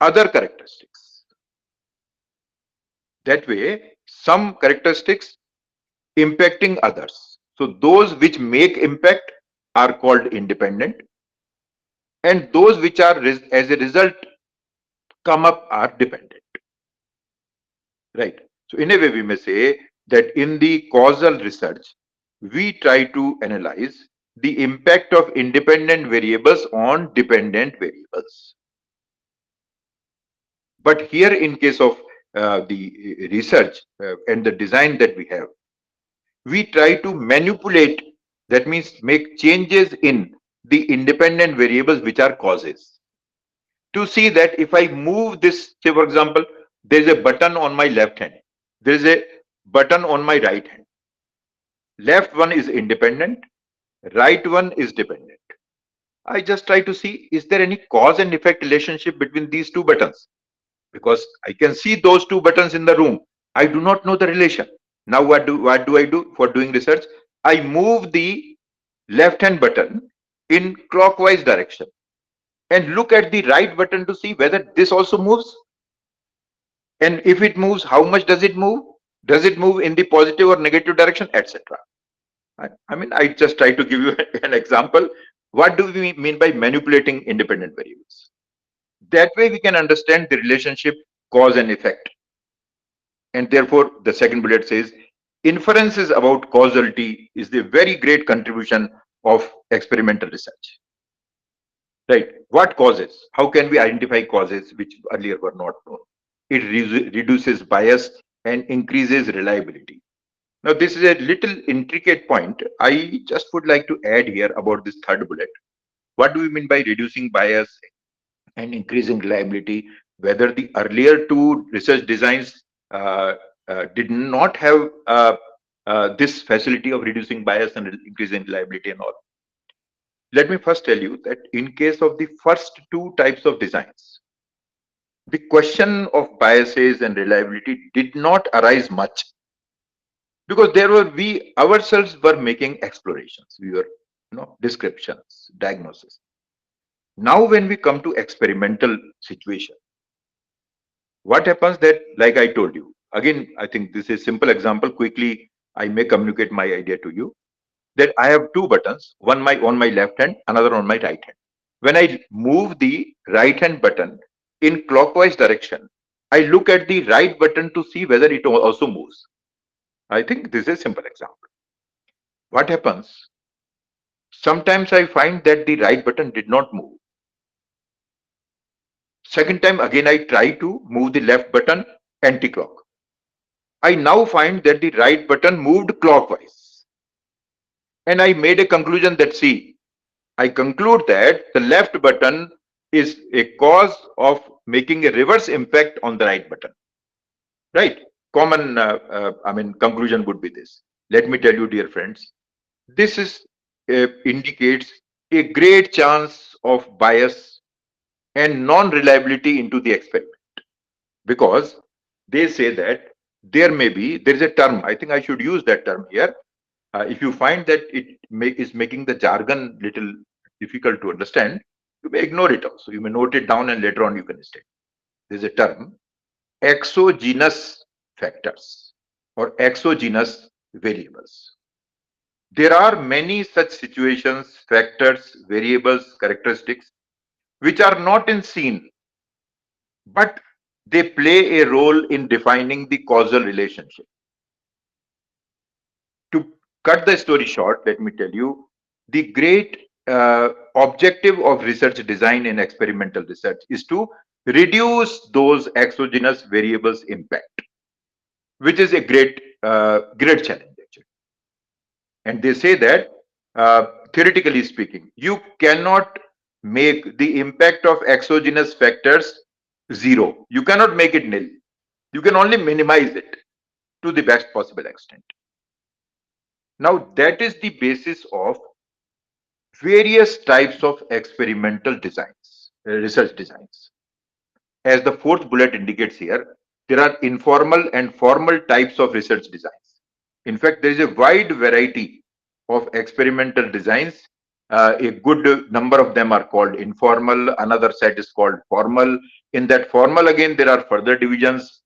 other characteristics. That way, some characteristics impacting others. So those which make impact are called independent, and those which are as a result come up are dependent. Right. So in a way, we may say that in the causal research, we try to analyze the impact of independent variables on dependent variables. But here, in case of the research and the design that we have, we try to manipulate, that means make changes in the independent variables which are causes, to see that if I move this, say for example, there is a button on my left hand, there is a button on my right hand. Left one is independent, right one is dependent. I just try to see, is there any cause and effect relationship between these two buttons? Because I can see those two buttons in the room. I do not know the relation. Now what do I do for doing research? I move the left hand button in clockwise direction and look at the right button to see whether this also moves. And if it moves, how much does it move? Does it move in the positive or negative direction, etc.? I mean, I just try to give you an example. What do we mean by manipulating independent variables? That way we can understand the relationship cause and effect. And therefore, the second bullet says, inferences about causality is the very great contribution of experimental research. Right? What causes? How can we identify causes which earlier were not known? It reduces bias and increases reliability. Now, this is a little intricate point. I just would like to add here about this third bullet. What do we mean by reducing bias and increasing reliability? Whether the earlier two research designs did not have this facility of reducing bias and increasing reliability and all. Let me first tell you that in case of the first two types of designs, the question of biases and reliability did not arise much, because we ourselves were making explorations, we were descriptions, diagnosis. Now when we come to experimental situation, what happens that, like I told you, again, I think this is a simple example, quickly I may communicate my idea to you, that I have two buttons, one on my left hand, another on my right hand. When I move the right hand button in clockwise direction, I look at the right button to see whether it also moves. I think this is a simple example. What happens? Sometimes I find that the right button did not move. Second time again I try to move the left button anti-clock. I now find that the right button moved clockwise. And I made a conclusion that, see, I conclude that the left button is a cause of making a reverse impact on the right button. Right? Common, conclusion would be this. Let me tell you, dear friends, this indicates a great chance of bias and non-reliability into the experiment, because they say that there is a term, I think I should use that term here. If you find that it is making the jargon little difficult to understand, you may ignore it also. You may note it down and later on you can state. There's a term, exogenous factors or exogenous variables. There are many such situations, factors, variables, characteristics, which are not in scene, but they play a role in defining the causal relationship. To cut the story short, let me tell you, the great objective of research design and experimental research is to reduce those exogenous variables impact, which is a great challenge actually. And they say that theoretically speaking, you cannot make the impact of exogenous factors zero. You cannot make it nil. You can only minimize it to the best possible extent. Now, that is the basis of various types of experimental designs, research designs. As the fourth bullet indicates here, there are informal and formal types of research designs. In fact, there is a wide variety of experimental designs. A good number of them are called informal, another set is called formal. In that formal, again, there are further divisions,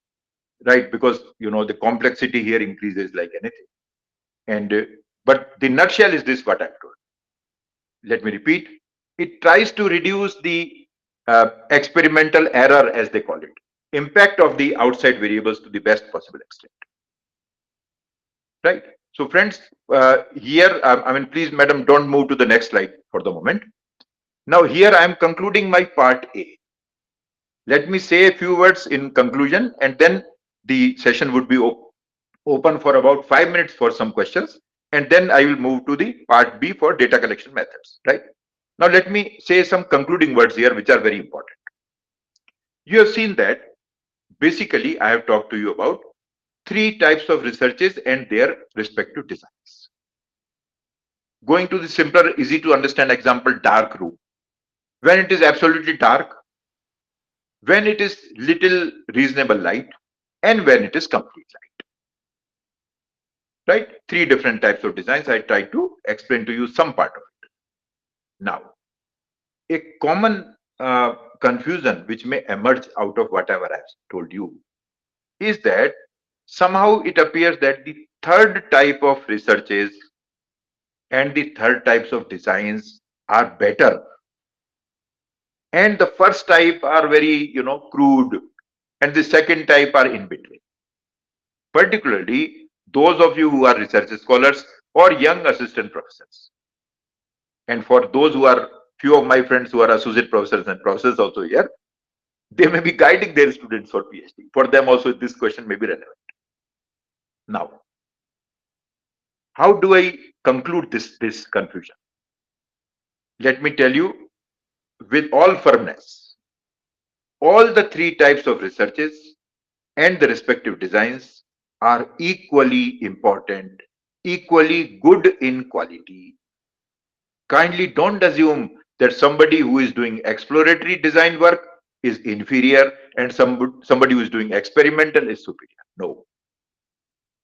right? Because, the complexity here increases like anything. And but the nutshell is this, what I've told. Let me repeat. It tries to reduce the experimental error, as they call it, impact of the outside variables to the best possible extent. Right. So, friends, here, please, madam, don't move to the next slide for the moment. Now, here I am concluding my part A. Let me say a few words in conclusion, and then the session would be open for about 5 minutes for some questions, and then I will move to the part B for data collection methods. Right. Now, let me say some concluding words here, which are very important. You have seen that basically I have talked to you about 3 types of researches and their respective designs. Going to the simpler, easy to understand example, dark room. When it is absolutely dark, when it is little reasonable light, and when it is complete light. Right? 3 different types of designs. I try to explain to you some part of it. Now, a common confusion which may emerge out of whatever I've told you is that somehow it appears that the third type of researches and the third types of designs are better, and the first type are very crude, and the second type are in between. Particularly those of you who are research scholars or young assistant professors, and for those who are few of my friends who are associate professors and professors also here, they may be guiding their students for PhD. For them also this question may be relevant. Now, how do I conclude this confusion? Let me tell you with all firmness, all the 3 types of researches and the respective designs are equally important, equally good in quality. Kindly don't assume that somebody who is doing exploratory design work is inferior and somebody who is doing experimental is superior. No.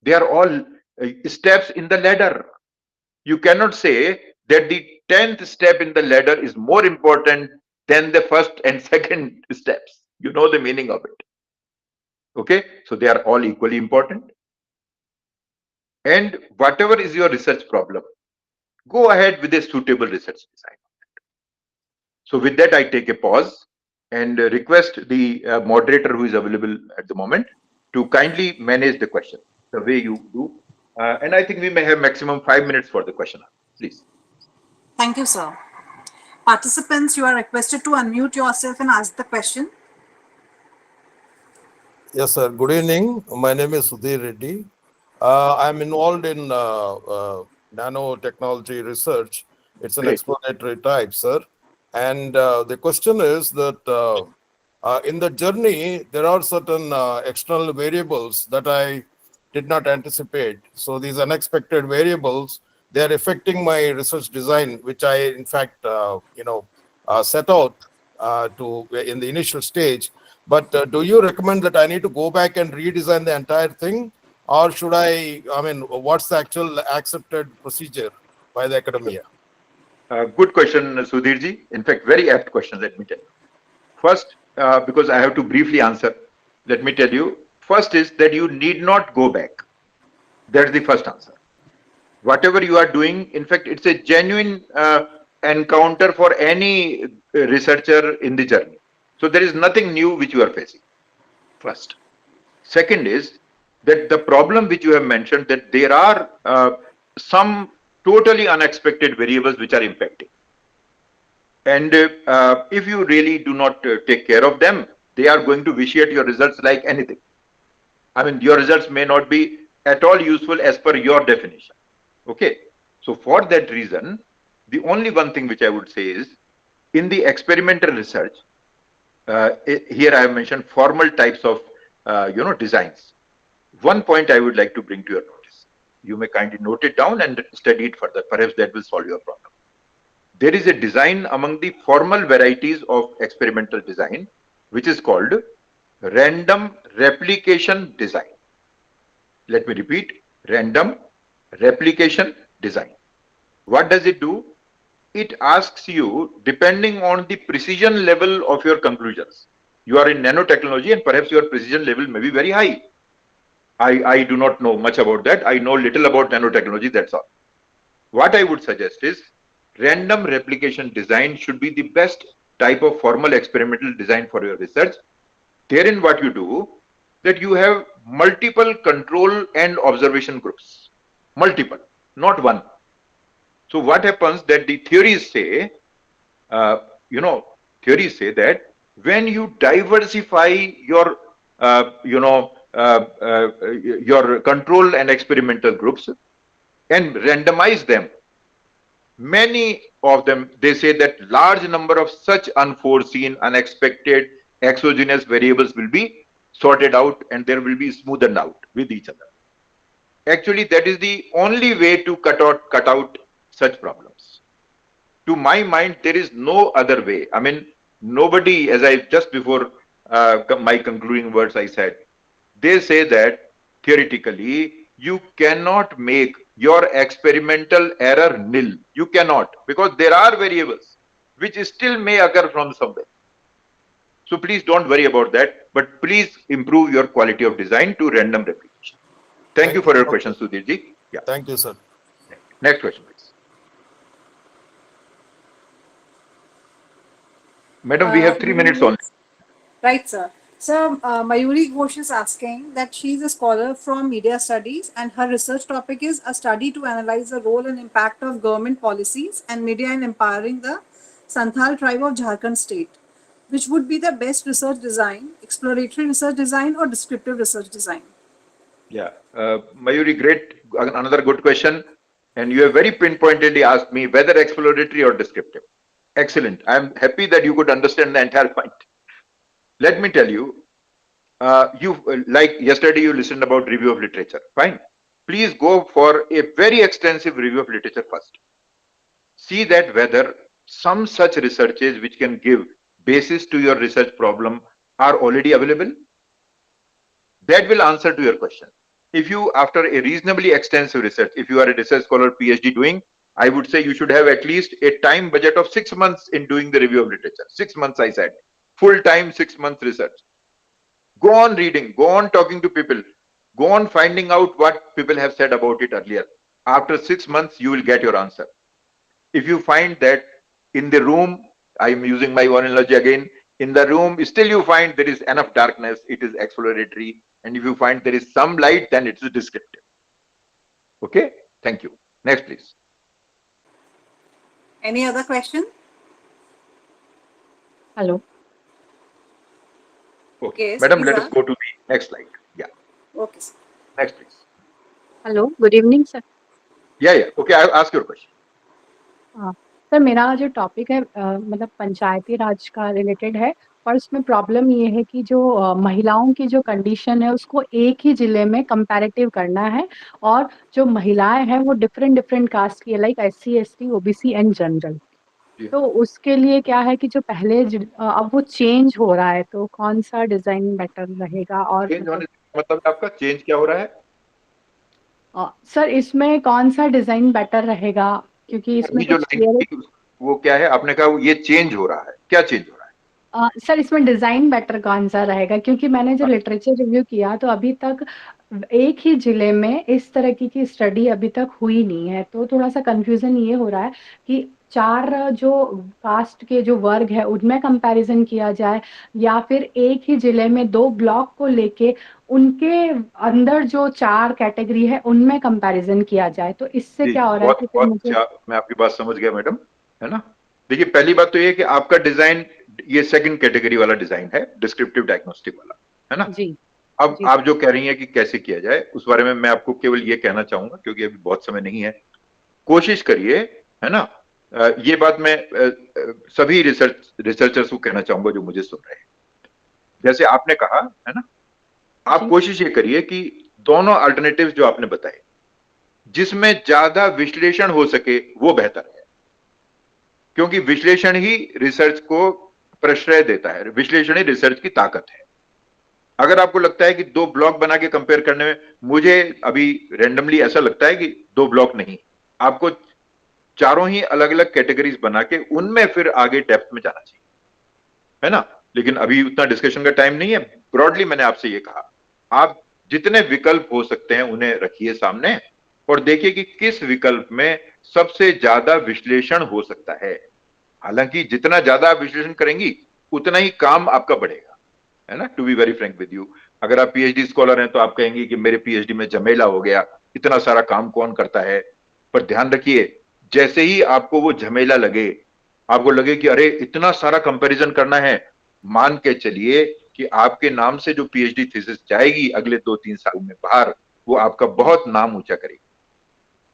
They are all steps in the ladder. You cannot say that the 10th step in the ladder is more important than the first and second steps. You know the meaning of it. Okay, so they are all equally important. And whatever is your research problem, go ahead with a suitable research design. So with that, I take a pause and request the moderator who is available at the moment to kindly manage the question the way you do. And I think we may have maximum 5 minutes for the question. Please. Thank you, sir. Participants, you are requested to unmute yourself and ask the question. Yes, sir. Good evening. My name is Sudhir Reddy. I'm involved in nanotechnology research. It's an Great. exploratory type, sir. And the question is that in the journey, there are certain external variables that I did not anticipate. So these unexpected variables, they are affecting my research design, which I, in fact, set out to in the initial stage. But do you recommend that I need to go back and redesign the entire thing? Or should what's the actual accepted procedure by the academia? Good question, Sudhirji. In fact, very apt question, let me tell you. First, because I have to briefly answer, let me tell you. First is that you need not go back. That's the first answer. Whatever you are doing, in fact, it's a genuine encounter for any researcher in the journey. So there is nothing new which you are facing. First. Second is that the problem which you have mentioned, that there are some totally unexpected variables which are impacting. And if you really do not take care of them, they are going to vitiate your results like anything. Your results may not be at all useful as per your definition. Okay. So for that reason, the only one thing which I would say is In the experimental research, here I have mentioned formal types of designs. One point I would like to bring to your notice. You may kindly note it down and study it further. Perhaps that will solve your problem. There is a design among the formal varieties of experimental design, which is called random replication design. Let me repeat, random replication design. What does it do? It asks you, depending on the precision level of your conclusions. You are in nanotechnology and perhaps your precision level may be very high. I do not know much about that. I know little about nanotechnology, that's all. What I would suggest is random replication design should be the best type of formal experimental design for your research. Therein what you do, that you have multiple control and observation groups. Multiple, not one. So what happens that the theories say, theories say that when you diversify your, your control and experimental groups and randomize them, many of them, they say that large number of such unforeseen, unexpected, exogenous variables will be sorted out and there will be smoothened out with each other. Actually, that is the only way to cut out such problems. To my mind, there is no other way. I mean, nobody, as I just before my concluding words I said, they say that theoretically you cannot make your experimental error nil. You cannot, because there are variables which still may occur from somewhere. So please don't worry about that, but please improve your quality of design to random replication. Thank you for your question, Sudhir ji. Yeah. Thank you, sir. Next question, please. Madam, we have 3 minutes only. Right, sir. So, Mayuri Ghosh is asking that she's a scholar from media studies and her research topic is a study to analyze the role and impact of government policies and media in empowering the Santhal tribe of Jharkhand state. Which would be the best research design, exploratory research design or descriptive research design? Yeah, Mayuri, great, another good question. And you have very pinpointedly asked me whether exploratory or descriptive. Excellent. I'm happy that you could understand the entire point. Let me tell you, like yesterday you listened about review of literature. Fine. Please go for a very extensive review of literature first. See that whether some such researches which can give basis to your research problem are already available. That will answer to your question. If you, after a reasonably extensive research, if you are a research scholar, PhD doing, I would say you should have at least a time budget of 6 months in doing the review of literature. 6 months, I said. Full time, 6 months research. Go on reading, go on talking to people, go on finding out what people have said about it earlier. After 6 months, you will get your answer. If you find that in the room, I am using my own analogy again, in the room, still you find there is enough darkness, it is exploratory. And if you find there is some light, then it is descriptive. Okay, thank you. Next, please. Any other question? Hello. Okay, Yes, madam, please let us ask. go to the next slide. Yeah, Okay, sir. next, please. Hello. Good evening, sir. Yeah, okay, I'll ask your question. Sir मेरा जो topic है मतलब पंचायती राज का related है और उसमें problem ये है कि जो महिलाओं की जो कंडीशन है उसको एक ही जिले में कंपैरेटिव करना है और जो महिलाएं हैं वो डिफरेंट डिफरेंट कास्ट की है like SC ST OBC and general. तो उसके लिए क्या है कि जो पहले अब वो चेंज हो रहा है तो कौन सा डिजाइन बेटर रहेगा और चेंज होने का मतलब आपका चेंज क्या हो रहा है? सर इसमें कौन सा डिजाइन बेटर रहेगा क्योंकि इसमें जो कुछ लाइन थी, वो क्या है? आपने कहा ये चेंज हो रहा है, क्या चेंज हो रहा है? सर इसमें डिजाइन बेटर कौन सा रहेगा क्योंकि मैंने जो लिटरेचर रिव्यू किया तो अभी तक एक ही जिले में इस तरह की स्टडी अभी तक हुई नहीं है तो थोड़ा सा कंफ्यूजन ये हो रहा है कि 4 जो कास्ट के जो वर्ग है उनमें कंपैरिजन किया जाए या फिर एक ही जिले में 2 ब्लॉक को लेके उनके अंदर जो 4 कैटेगरी है उनमें कंपैरिजन किया जाए तो इससे क्या हो रहा है कि फिर मुझे मैं आपकी बात समझ गया मैडम, है ना। देखिए पहली बात तो ये कि आपका डिजाइन ये सेकंड कैटेगरी वाला डिजाइन है, डिस्क्रिप्टिव डायग्नोस्टिक वाला, है ना। जी अब जी आप जो कह रही हैं कि कैसे किया जाए उस बारे में मैं आपको केवल ये कहना चाहूंगा क्योंकि अभी बहुत समय नहीं है, कोशिश करिए, है ना, ये बात मैं सभी रिसर्चर्स को कहना चाहूंगा जो मुझे सुन रहे हैं। जैसे आपने कहा है ना, आप जी। कोशिश ये करिए कि दोनों अल्टरनेटिव्स जो आपने बताए जिसमें ज्यादा विश्लेषण हो सके वो बेहतर है, क्योंकि विश्लेषण ही रिसर्च को प्रश्रय देता है, विश्लेषण ही रिसर्च की ताकत है। अगर आपको लगता है कि दो ब्लॉक बना के कंपेयर करने में, मुझे अभी रैंडमली ऐसा लगता है कि दो ब्लॉक नहीं, आपको चारों ही अलग अलग कैटेगरीज बना के उनमें फिर आगे डेप्थ में जाना चाहिए, है ना। लेकिन अभी उतना डिस्कशन का टाइम नहीं है। ब्रॉडली मैंने आपसे ये कहा, आप जितने विकल्प हो सकते हैं उन्हें रखिए सामने और देखिए कि किस विकल्प में सबसे ज्यादा विश्लेषण हो सकता है। हालांकि जितना ज्यादा आप विश्लेषण करेंगी उतना ही काम आपका बढ़ेगा, है ना। To be very frank with you, अगर आप पीएचडी स्कॉलर हैं तो आप कहेंगे कि मेरे पीएचडी में झमेला हो गया, इतना सारा काम कौन करता है। पर ध्यान रखिए, जैसे ही आपको वो झमेला लगे, आपको लगे कि अरे इतना सारा कंपैरिजन करना है, मान के चलिए कि आपके नाम से जो पीएचडी थीसिस जाएगी अगले 2-3 साल में बाहर, वो आपका बहुत नाम ऊंचा करेगी।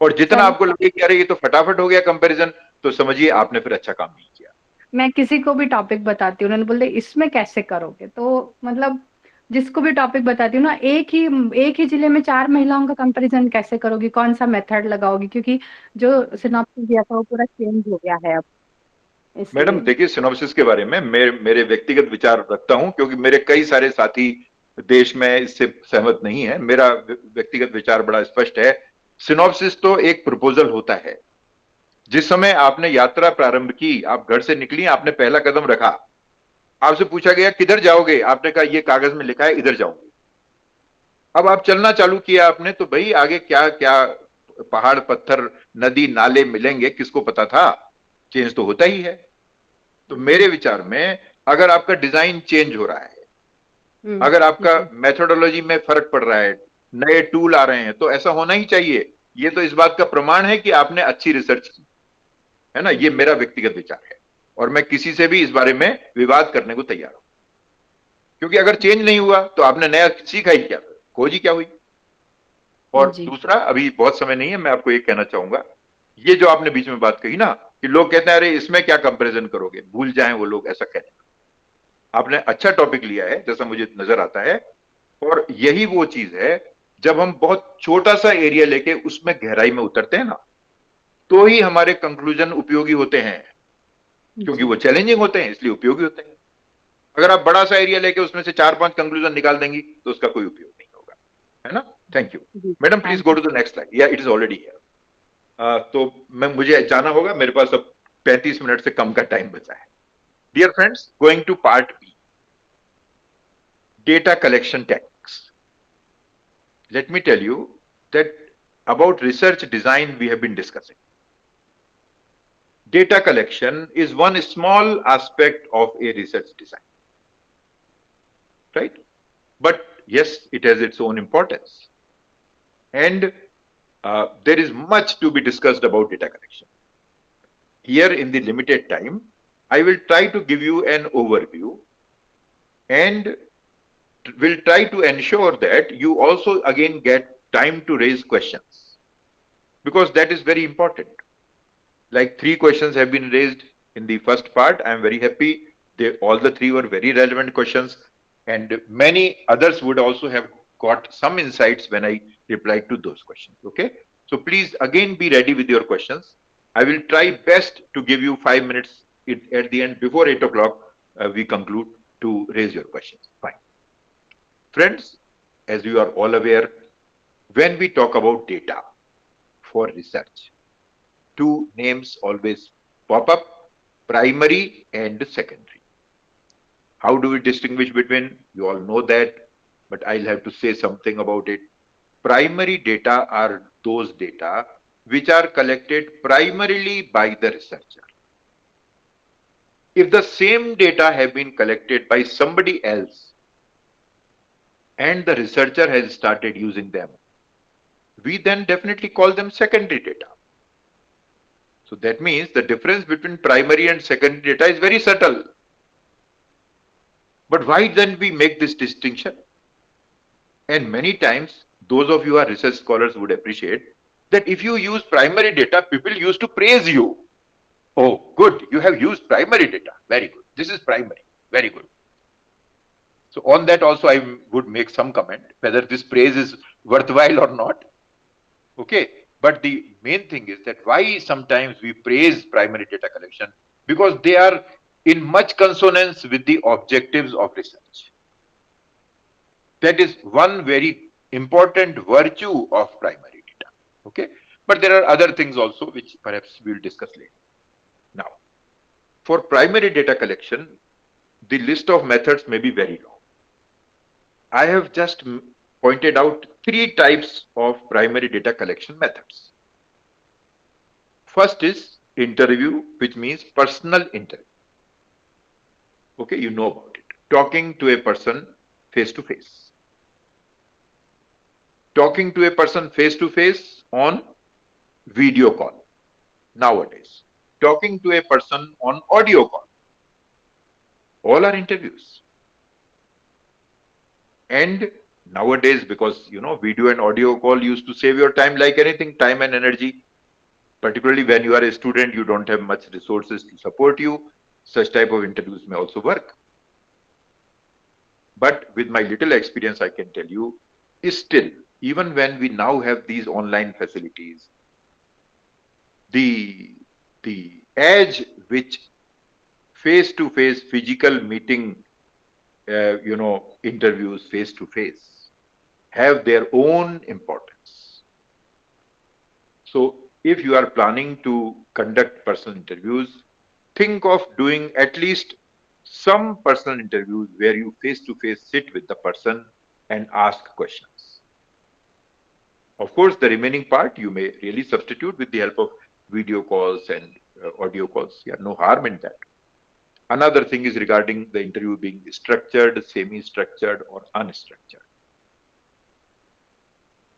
और जितना सर, आपको लगे कि अरे ये तो फटाफट हो गया कंपैरिजन, तो समझिए आपने फिर अच्छा काम नहीं किया। मैं किसी को भी टॉपिक बताती हूँ, उन्होंने बोलते इसमें कैसे करोगे, तो मतलब जिसको भी टॉपिक बताती हूँ ना, एक ही जिले में 4 महिलाओं का कंपैरिजन कैसे करोगी, कौन सा मेथड लगाओगी, क्योंकि जो सिनॉप्सिस दिया था वो पूरा चेंज हो गया है अब, मैडम इसलिए। देखिए, सिनोप्सिस के बारे में मेरे व्यक्तिगत विचार रखता हूं, क्योंकि मेरे कई सारे साथी देश में इससे सहमत नहीं है। मेरा व्यक्तिगत विचार बड़ा स्पष्ट है। सिनोप्सिस तो एक प्रपोजल होता है। जिस समय आपने यात्रा प्रारंभ की, आप घर से निकली, आपने पहला कदम रखा, आपसे पूछा गया किधर जाओगे, आपने कहा ये कागज में लिखा है इधर जाऊंगी। अब आप चलना चालू किया आपने, तो भाई आगे क्या क्या पहाड़ पत्थर नदी नाले मिलेंगे किसको पता था। चेंज तो होता ही है। तो मेरे विचार में अगर आपका डिजाइन चेंज हो रहा है, अगर आपका जी। मेथोडोलॉजी में फर्क पड़ रहा है, नए टूल आ रहे हैं, तो ऐसा होना ही चाहिए। ये तो इस बात का प्रमाण है कि आपने अच्छी रिसर्च की, है ना। ये मेरा व्यक्तिगत विचार है और मैं किसी से भी इस बारे में विवाद करने को तैयार हूं, क्योंकि अगर चेंज नहीं हुआ तो आपने नया सीखा ही क्या, खोज ही क्या हुई। और जी। दूसरा, अभी बहुत समय नहीं है, मैं आपको ये कहना चाहूंगा, ये जो आपने बीच में बात कही ना कि लोग कहते हैं अरे इसमें क्या कंपैरिजन करोगे, भूल जाएं वो लोग, ऐसा कहते हैं। आपने अच्छा टॉपिक लिया है जैसा मुझे नजर आता है, और यही वो चीज है, जब हम बहुत छोटा सा एरिया लेके उसमें गहराई में उतरते हैं ना, तो ही हमारे कंक्लूजन उपयोगी होते हैं, क्योंकि वो चैलेंजिंग होते हैं इसलिए उपयोगी होते हैं। अगर आप बड़ा सा एरिया लेके उसमें से 4-5 कंक्लूजन निकाल देंगी तो उसका कोई उपयोग नहीं होगा, है ना। Thank you. जी, madam please thank go you. To the next slide, या इट इज ऑलरेडी हियर। तो मुझे जाना होगा, मेरे पास अब 35 मिनट से कम का टाइम बचा है। Dear friends, going to part B, data collection techniques. Let me tell you that about research design we have been discussing. Data collection is one small aspect of a research design, right? But yes, it has its own importance. And there is much to be discussed about data collection. Here in the limited time, I will try to give you an overview and will try to ensure that you also again get time to raise questions, because that is very important. Like 3 questions have been raised in the first part. I am very happy. All the 3 were very relevant questions, and many others would also have got some insights when I replied to those questions. Okay. So please again be ready with your questions. I will try best to give you 5 minutes at the end before 8 o'clock we conclude to raise your questions. Fine. Friends, as you are all aware, when we talk about data for research, 2 names always pop up: primary and secondary. How do we distinguish between? You all know that, but I'll have to say something about it. Primary data are those data which are collected primarily by the researcher. If the same data have been collected by somebody else and the researcher has started using them, we then definitely call them secondary data. So that means the difference between primary and secondary data is very subtle. But why then we make this distinction? And many times, those of you who are research scholars would appreciate that if you use primary data, people used to praise you. Oh, good. You have used primary data. Very good. This is primary. Very good. So on that also I would make some comment whether this praise is worthwhile or not. Okay. But the main thing is that why sometimes we praise primary data collection, because they are in much consonance with the objectives of research. That is one very important virtue of primary data. Okay. But there are other things also which perhaps we will discuss later. Now, for primary data collection, the list of methods may be very long. I have just pointed out three types of primary data collection methods. First is interview, which means personal interview. Okay, you know about it. Talking to a person face to face. Talking to a person face to face on video call nowadays. Talking to a person on audio call. All are interviews. And nowadays, because video and audio call used to save your time like anything, time and energy. Particularly when you are a student, you don't have much resources to support you. Such type of interviews may also work. But with my little experience, I can tell you, still, even when we now have these online facilities, the edge which face-to-face physical meeting, interviews face-to-face have their own importance. So if you are planning to conduct personal interviews, think of doing at least some personal interviews where you face to face sit with the person and ask questions. Of course, the remaining part you may really substitute with the help of video calls and audio calls. Yeah, no harm in that. Another thing is regarding the interview being structured, semi-structured, or unstructured.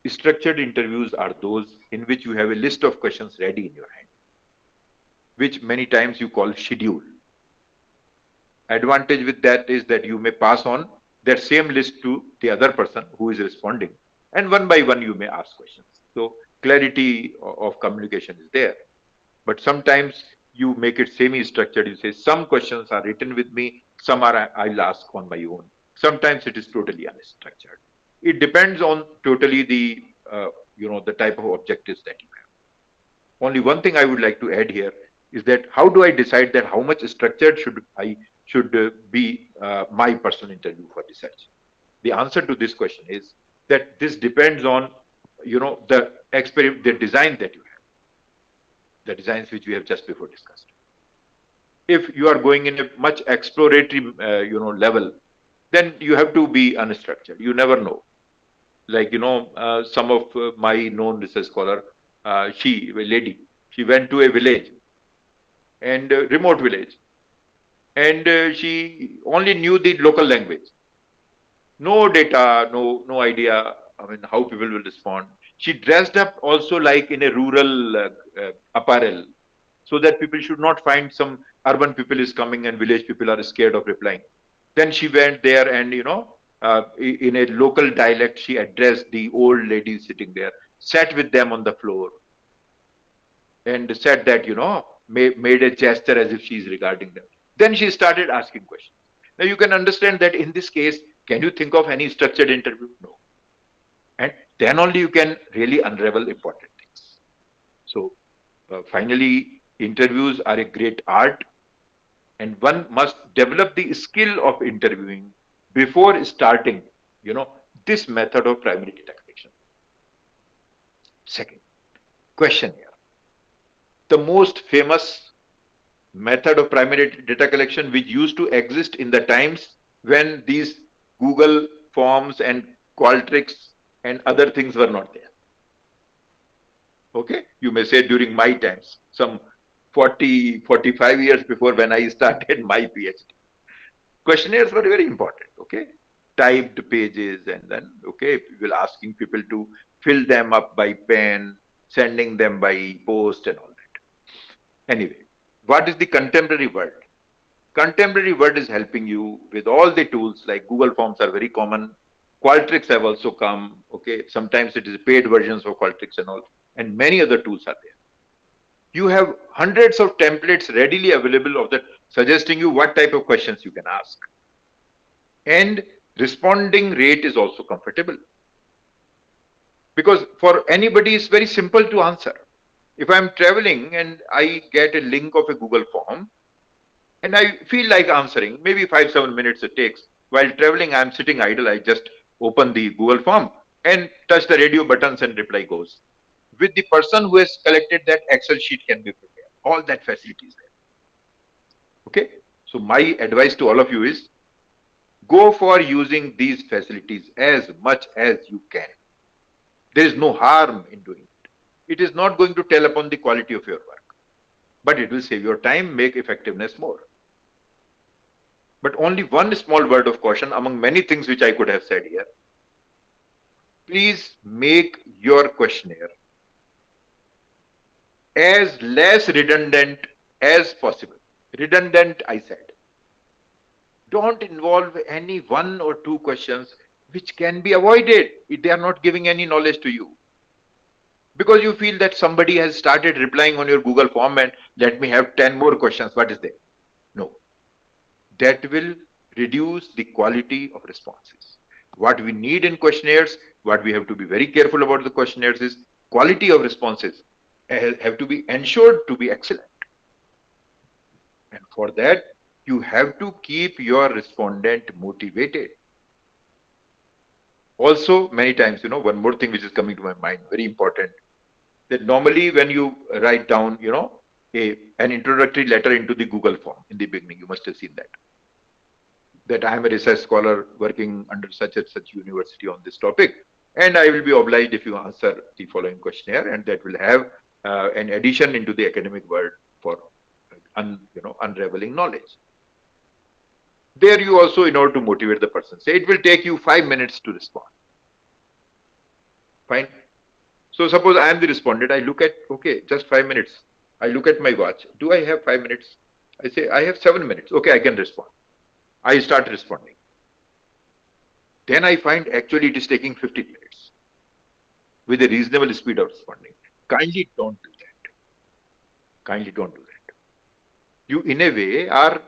Structured interviews are those in which you have a list of questions ready in your hand, which many times you call schedule. Advantage with that is that you may pass on that same list to the other person who is responding, and one by one you may ask questions. So clarity of communication is there. But sometimes you make it semi-structured. You say some questions are written with me, some are I'll ask on my own. Sometimes it is totally unstructured. It depends on totally the the type of objectives that you have. Only one thing I would like to add here is that how do I decide that how much structured should be my personal interview for research? The answer to this question is that this depends on the design that you have, the designs which we have just before discussed. If you are going in a much exploratory level, then you have to be unstructured. You never know. Like some of my known research scholar, a lady, she went to a village and remote village, and she only knew the local language. No data, no idea. I mean, how people will respond. She dressed up also like in a rural apparel, so that people should not find some urban people is coming and village people are scared of replying. Then she went there and in a local dialect she addressed the old ladies sitting there, sat with them on the floor, and said that made a gesture as if she is regarding them. Then she started asking questions. Now you can understand that in this case, can you think of any structured interview? No. And then only you can really unravel important things. So finally, interviews are a great art, and one must develop the skill of interviewing before starting this method of primary data collection. Second question here, the most famous method of primary data collection which used to exist in the times when these Google forms and Qualtrics and other things were not there. Okay, you may say during my times, some 45 years before when I started my PhD. Questionnaires were very important, okay? Typed pages, and then, okay, we were asking people to fill them up by pen, sending them by post and all that. Anyway, what is the contemporary world? Contemporary world is helping you with all the tools, like Google Forms are very common. Qualtrics have also come, okay? Sometimes it is paid versions of Qualtrics and all, and many other tools are there. You have hundreds of templates readily available of that suggesting you what type of questions you can ask. And responding rate is also comfortable. Because for anybody, it's very simple to answer. If I'm traveling and I get a link of a Google form and I feel like answering, maybe 5-7 minutes it takes. While traveling, I'm sitting idle. I just open the Google form and touch the radio buttons and reply goes. With the person who has collected that Excel sheet can be prepared. All that facility is there. Okay. So my advice to all of you is go for using these facilities as much as you can. There is no harm in doing it. It is not going to tell upon the quality of your work, but it will save your time, make effectiveness more. But only one small word of caution among many things which I could have said here. Please make your questionnaire as less redundant as possible. Redundant, I said. Don't involve any one or two questions which can be avoided if they are not giving any knowledge to you. Because you feel that somebody has started replying on your Google form and let me have 10 more questions. What is there? No. That will reduce the quality of responses. What we need in questionnaires, what we have to be very careful about the questionnaires is quality of responses have to be ensured to be excellent. And for that, you have to keep your respondent motivated. Also, many times, one more thing which is coming to my mind, very important, that normally when you write down, an introductory letter into the Google form in the beginning, you must have seen that I am a research scholar working under such and such university on this topic, and I will be obliged if you answer the following questionnaire, and that will have an addition into the academic world for unraveling knowledge. There you also, in order to motivate the person, say it will take you 5 minutes to respond. Fine. So suppose I am the respondent, I look at, okay, just 5 minutes. I look at my watch. Do I have 5 minutes? I say, I have 7 minutes. Okay, I can respond. I start responding. Then I find actually it is taking 15 minutes with a reasonable speed of responding. Kindly don't do that. Kindly don't do that. You, in a way, are,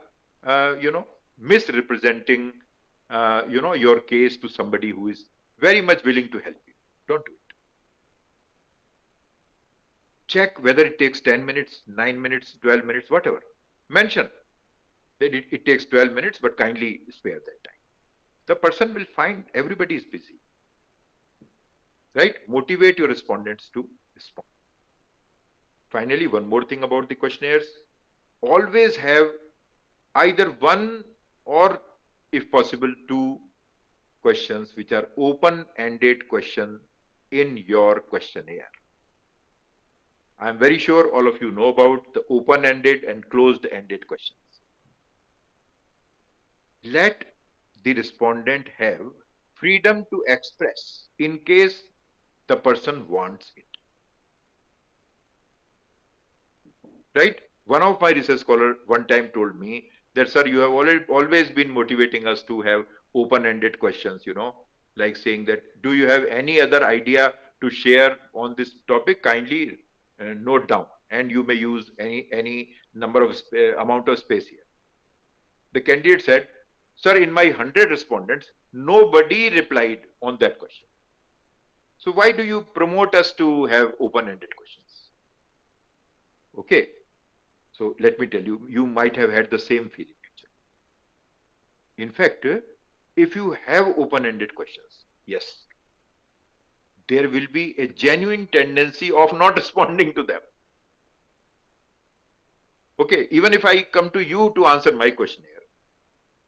misrepresenting, your case to somebody who is very much willing to help you. Don't do it. Check whether it takes 10 minutes, 9 minutes, 12 minutes, whatever. Mention that it takes 12 minutes, but kindly spare that time. The person will find everybody is busy. Right? Motivate your respondents to respond. Finally, one more thing about the questionnaires. Always have either one or, if possible, two questions which are open-ended questions in your questionnaire. I am very sure all of you know about the open-ended and closed-ended questions. Let the respondent have freedom to express in case the person wants it. Right? One of my research scholars one time told me that, sir, you have always been motivating us to have open-ended questions, like saying that, do you have any other idea to share on this topic? Kindly note down, and you may use any number of amount of space here. The candidate said, sir, in my 100 respondents, nobody replied on that question. So why do you promote us to have open-ended questions? Okay. So let me tell you, you might have had the same feeling actually. In fact, if you have open-ended questions, yes, there will be a genuine tendency of not responding to them. Okay, even if I come to you to answer my questionnaire,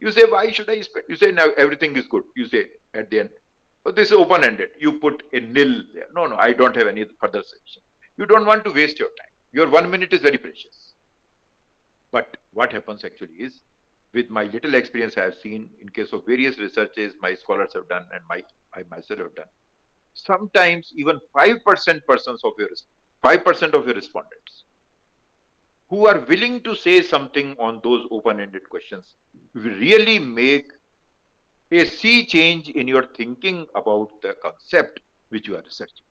you say, why should I spend? You say, now everything is good. You say at the end, but this is open-ended. You put a nil there. No, I don't have any further suggestion. You don't want to waste your time. Your 1 minute is very precious. But what happens actually is, with my little experience I have seen in case of various researches my scholars have done and I myself have done, sometimes even 5% of your respondents who are willing to say something on those open-ended questions will really make a sea change in your thinking about the concept which you are researching.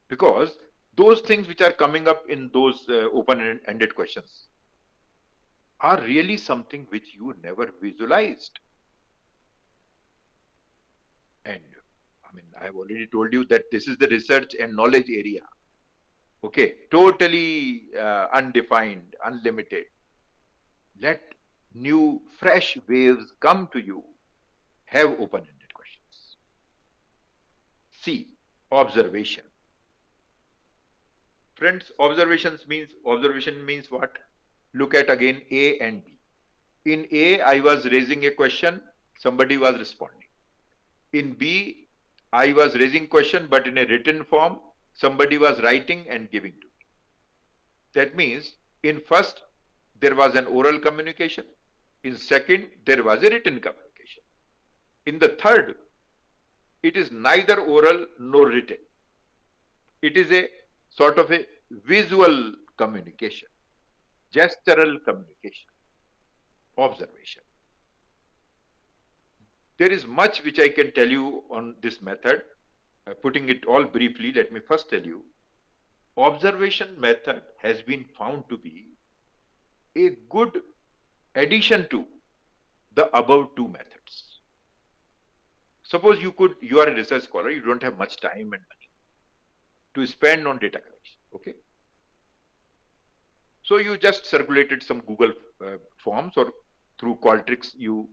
Because those things which are coming up in those open-ended questions are really something which you never visualized. And I mean, I have already told you that this is the research and knowledge area. Okay, totally undefined, unlimited. Let new, fresh waves come to you. Have open-ended questions. C, observation. Friends, observation means what? Look at again A and B. In A, I was raising a question, somebody was responding. In B, I was raising question, but in a written form, somebody was writing and giving to me. That means in first, there was an oral communication. In second, there was a written communication. In the third, it is neither oral nor written. It is a sort of a visual communication, gestural communication, observation. There is much which I can tell you on this method. Putting it all briefly, let me first tell you, observation method has been found to be a good addition to the above two methods. Suppose you are a research scholar, you don't have much time and money to spend on data collection, okay? So you just circulated some Google forms, or through Qualtrics you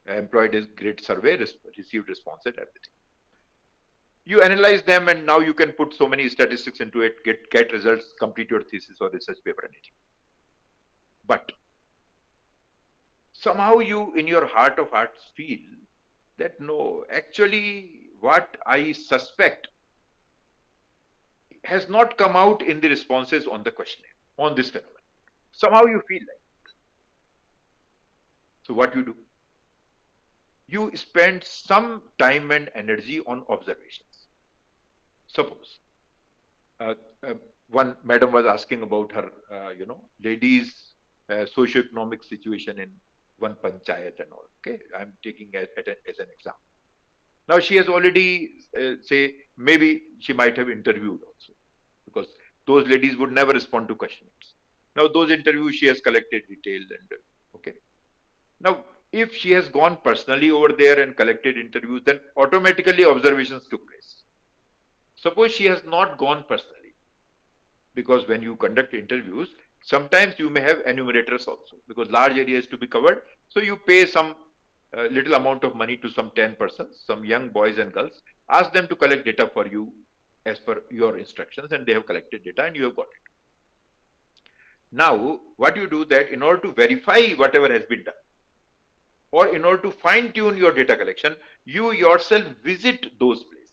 employed a great survey, received response and everything. You analyze them, and now you can put so many statistics into it, get results, complete your thesis or research paper, anything. But somehow you, in your heart of hearts, feel that no, actually what I suspect has not come out in the responses on the questionnaire, on this phenomenon. Somehow you feel like. So what you do? You spend some time and energy on observations. Suppose one madam was asking about her, ladies' socioeconomic situation in one panchayat and all. Okay, I'm taking as an example. Now she has already say maybe she might have interviewed also, because those ladies would never respond to questionnaires. Now those interviews she has collected details and okay. Now if she has gone personally over there and collected interviews, then automatically observations took place. Suppose she has not gone personally, because when you conduct interviews, sometimes you may have enumerators also, because large areas to be covered. So you pay some little amount of money to some 10 persons, some young boys and girls, ask them to collect data for you as per your instructions, and they have collected data and you have got it. Now, what you do that in order to verify whatever has been done, or in order to fine tune your data collection, you yourself visit those places.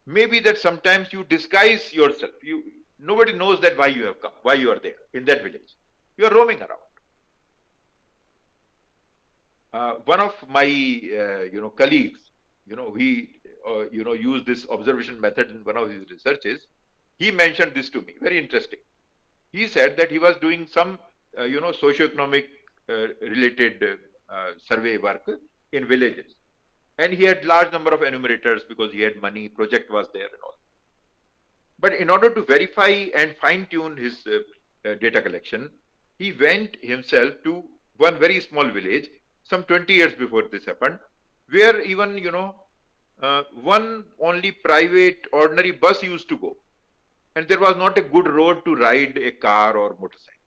Maybe that sometimes you disguise yourself. Nobody knows that why you have come, why you are there in that village. You are roaming around. One of my colleagues, he used this observation method in one of his researches. He mentioned this to me. Very interesting. He said that he was doing some socioeconomic related survey work in villages. And he had large number of enumerators because he had money, project was there and all. But in order to verify and fine tune his data collection, he went himself to one very small village some 20 years before this happened, where even, one only private ordinary bus used to go. And there was not a good road to ride a car or motorcycle.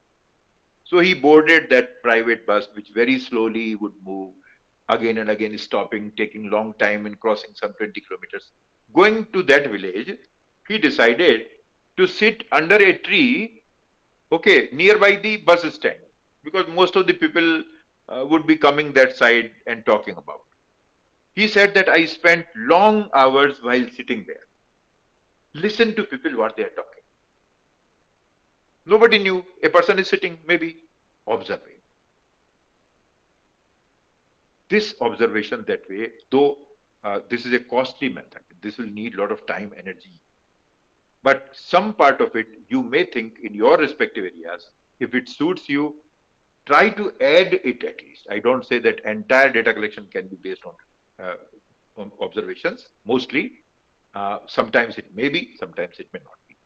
So he boarded that private bus, which very slowly would move, again and again stopping, taking long time in crossing some 20 kilometers. Going to that village, he decided to sit under a tree, okay, nearby the bus stand, because most of the people would be coming that side and talking about. He said that I spent long hours while sitting there. Listen to people what they are talking. Nobody knew. A person is sitting, maybe observing. This observation that way, though this is a costly method, this will need a lot of time, energy. But some part of it, you may think in your respective areas, if it suits you, try to add it at least. I don't say that entire data collection can be based observations, mostly. Sometimes it may be, sometimes it may not be.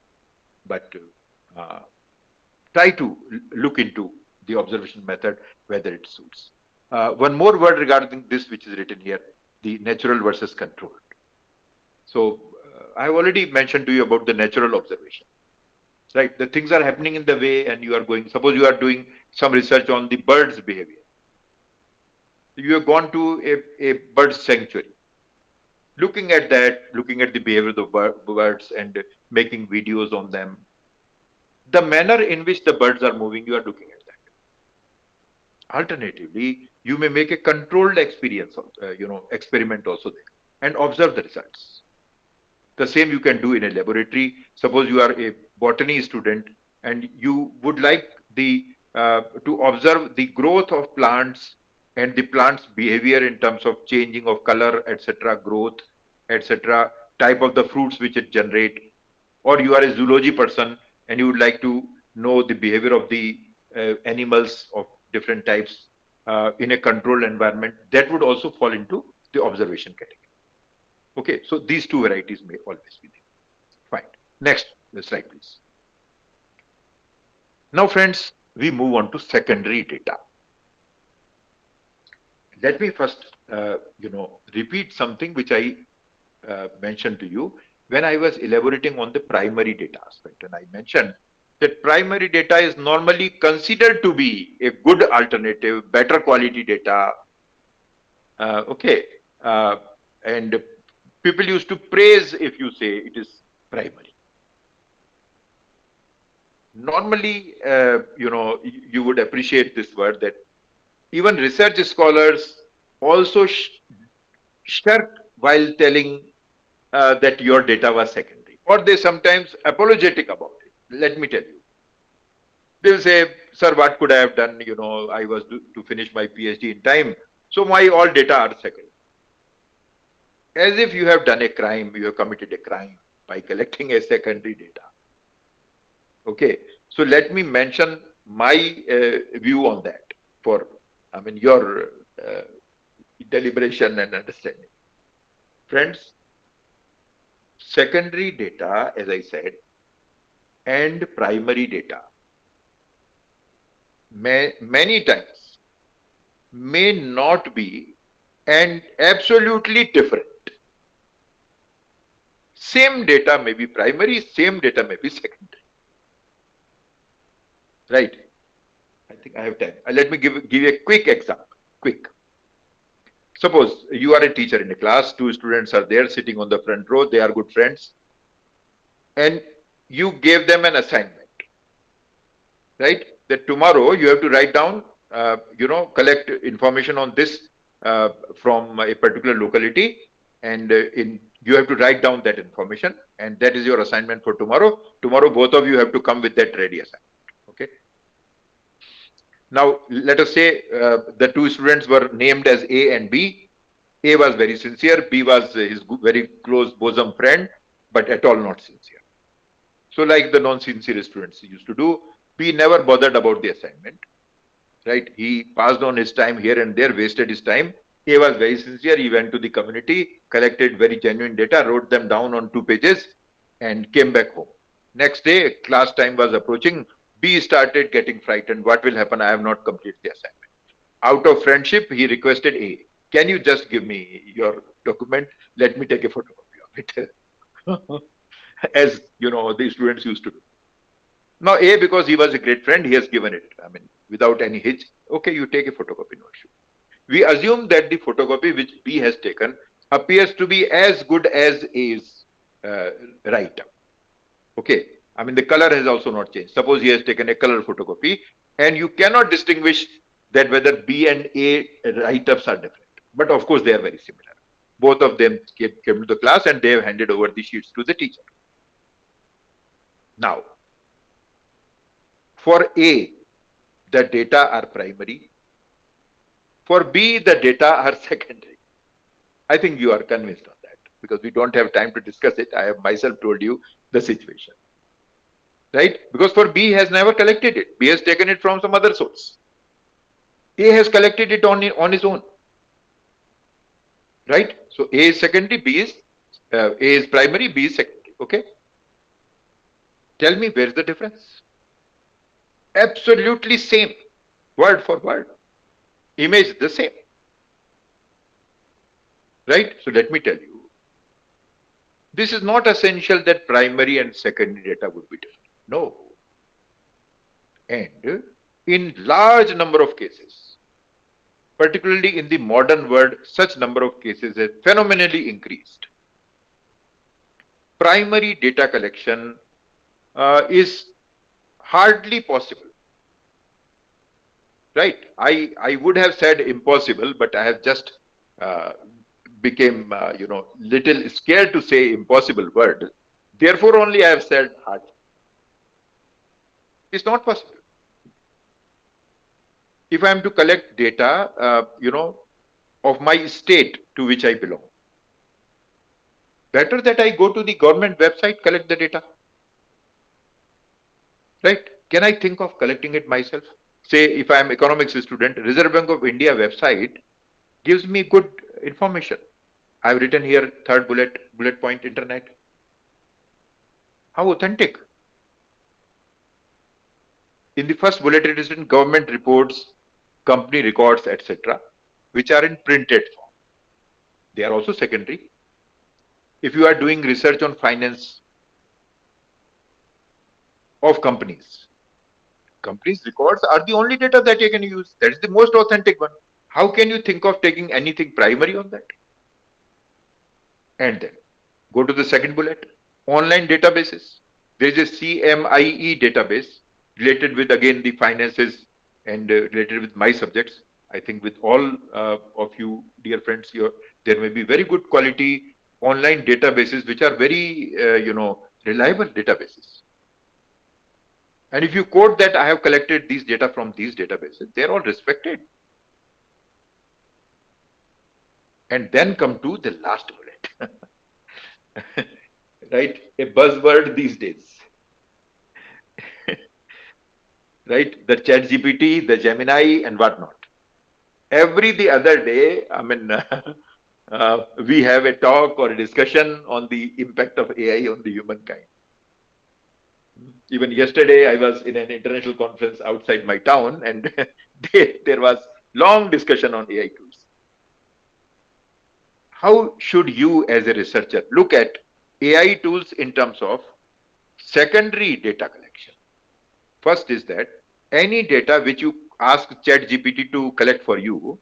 But try to look into the observation method, whether it suits. One more word regarding this, which is written here, the natural versus controlled. So I've already mentioned to you about the natural observation, right? The things are happening in the way, and you are going, suppose you are doing some research on the bird's behavior. You have gone to a bird sanctuary. Looking at that, looking at the behavior of the birds and making videos on them, the manner in which the birds are moving, you are looking at that. Alternatively, you may make a controlled experience, experiment also there, and observe the results. The same you can do in a laboratory. Suppose you are a botany student and you would like to observe the growth of plants and the plant's behavior in terms of changing of color, etc., growth, etc., type of the fruits which it generate. Or you are a zoology person and you would like to know the behavior of the animals of different types in a controlled environment. That would also fall into the observation category. Okay, so these two varieties may always be there. Fine. Next slide, please. Now, friends, we move on to secondary data. Let me first, repeat something which I mentioned to you when I was elaborating on the primary data aspect. And I mentioned that primary data is normally considered to be a good alternative, better quality data. And people used to praise if you say it is primary. Normally, you would appreciate this word that even research scholars also shirk while telling that your data was secondary, or they sometimes apologetic about it. Let me tell you. They'll say, sir, what could I have done? I was to finish my PhD in time, so my all data are secondary. As if you have done a crime, you have committed a crime by collecting a secondary data. Okay, so let me mention my view on that for, your deliberation and understanding. Friends, secondary data, as I said, and primary data many times may not be and absolutely different. Same data may be primary, same data may be secondary. Right? I think I have time. Let me give you a quick example. Quick. Suppose you are a teacher in a class, two students are there sitting on the front row, they are good friends, and you gave them an assignment, right? That tomorrow you have to write down, collect information on this from a particular locality, and you have to write down that information, and that is your assignment for tomorrow. Tomorrow, both of you have to come with that ready assignment. Okay. Now, let us say the two students were named as A and B. A was very sincere, B was his very close bosom friend, but at all not sincere. So, like the non-sincere students used to do, B never bothered about the assignment, right? He passed on his time here and there, wasted his time. A was very sincere, he went to the community, collected very genuine data, wrote them down on 2 pages, and came back home. Next day, class time was approaching. B started getting frightened. What will happen? I have not completed the assignment. Out of friendship, he requested A, can you just give me your document? Let me take a photocopy of it. As the students used to do. Now A, because he was a great friend, he has given it. Without any hitch. Okay, you take a photocopy, no issue. We assume that the photocopy which B has taken appears to be as good as A's write-up. Okay, the color has also not changed. Suppose he has taken a color photocopy, and you cannot distinguish that whether B and A write-ups are different. But of course, they are very similar. Both of them came to the class and they have handed over the sheets to the teacher. Now, for A, the data are primary. For B, the data are secondary. I think you are convinced on that because we don't have time to discuss it. I have myself told you the situation. Right? Because for B has never collected it. B has taken it from some other source. A has collected it on his own. right? So A is secondary, A is primary, B is secondary. Okay. Tell me, where's the difference? Absolutely same, word for word. Image the same, right? So let me tell you, this is not essential that primary and secondary data would be different. No. And in large number of cases, particularly in the modern world, such number of cases has phenomenally increased. Primary data collection is hardly possible, right? I would have said impossible, but I have just uh, became little scared to say impossible word. Therefore, only I have said hard. It's not possible. If I am to collect data, of my state to which I belong, better that I go to the government website, collect the data, right? Can I think of collecting it myself? Say, if I am economics student, Reserve Bank of India website gives me good information. I've written here third bullet point internet. How authentic? In the first bullet it is written government reports, company records, etc., which are in printed form. They are also secondary. If you are doing research on finance of companies, companies records are the only data that you can use. That is the most authentic one. How can you think of taking anything primary on that? And then go to the second bullet, online databases. There is a CMIE database related with again the finances and related with my subjects. I think with all of you, dear friends, here there may be very good quality online databases which are very reliable databases. And if you quote that I have collected these data from these databases, they are all respected. And then come to the last bullet. Right? A buzzword these days. Right? The chat GPT, the Gemini, and whatnot. Every the other day, I mean, we have a talk or a discussion on the impact of AI on the humankind. Even yesterday, I was in an international conference outside my town, and there was long discussion on AI tools. How should you, as a researcher, look at AI tools in terms of secondary data collection? First is that any data which you ask ChatGPT to collect for you,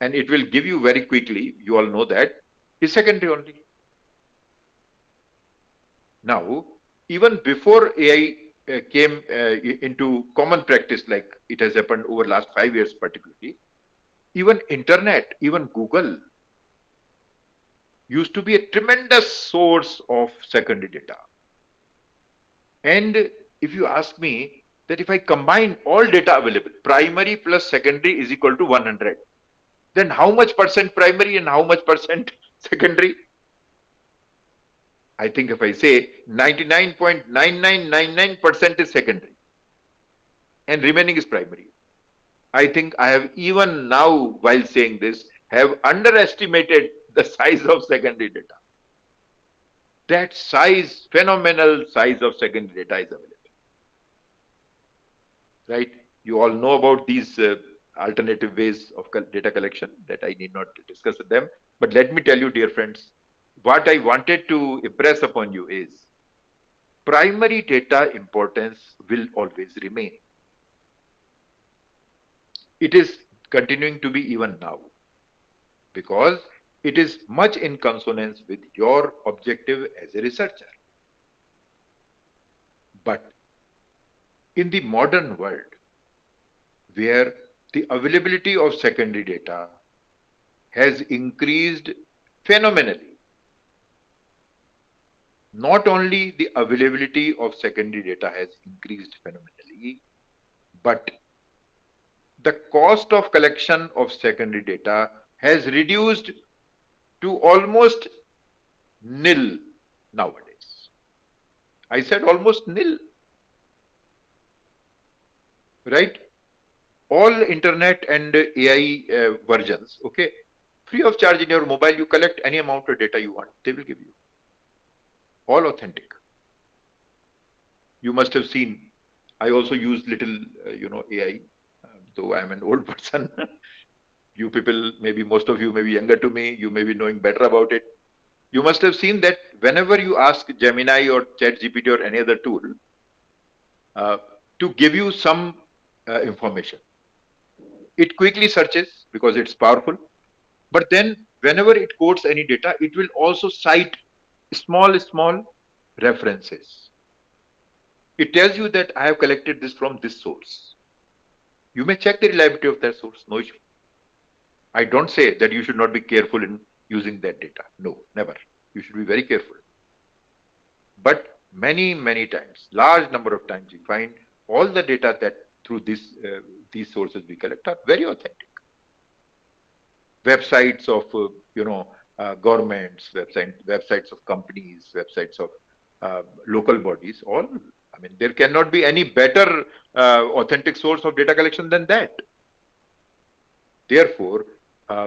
and it will give you very quickly, you all know that, is secondary only. Now, even before AI came into common practice, like it has happened over last 5 years particularly, even internet, even Google used to be a tremendous source of secondary data. And if you ask me that if I combine all data available, primary plus secondary is equal to 100, then how much percent primary and how much percent secondary? I think if I say 99.9999% is secondary and remaining is primary, I think I have even now, while saying this, have underestimated the size of secondary data. That size, phenomenal size of secondary data is available. Right? You all know about these alternative ways of data collection that I need not discuss with them. But let me tell you, dear friends, what I wanted to impress upon you is primary data importance will always remain. It is continuing to be even now because it is much in consonance with your objective as a researcher. But in the modern world, where the availability of secondary data has increased phenomenally, not only the availability of secondary data has increased phenomenally, but the cost of collection of secondary data has reduced to almost nil nowadays. I said almost nil, right? All internet and AI versions, okay, Free of charge in your mobile, you collect any amount of data you want. They will give you. All authentic. You must have seen, I also use little, AI, though I'm an old person. You people, maybe most of you may be younger to me, you may be knowing better about it. You must have seen that whenever you ask Gemini or ChatGPT or any other tool uh, to give you some information, it quickly searches because it's powerful. But then whenever it quotes any data, it will also cite small references. It tells you that I have collected this from this source. You may check the reliability of that source, no issue. I don't say that you should not be careful in using that data. No, never. You should be very careful. But many times, large number of times, you find all the data that through these sources we collect are very authentic. Websites of governments, websites of companies, websites of local bodies, all. I mean, there cannot be any better authentic source of data collection than that. Therefore,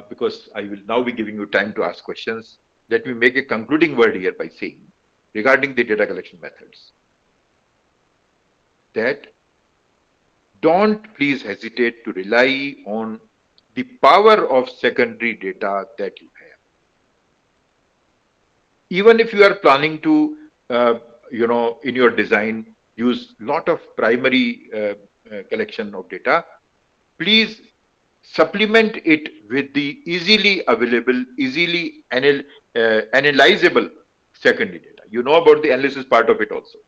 because I will now be giving you time to ask questions, let me make a concluding word here by saying, regarding the data collection methods, that don't please hesitate to rely on the power of secondary data that you have. Even if you are planning to, in your design, use lot of primary collection of data, please supplement it with the easily available, easily analyzable secondary data. You know about the analysis part of it also.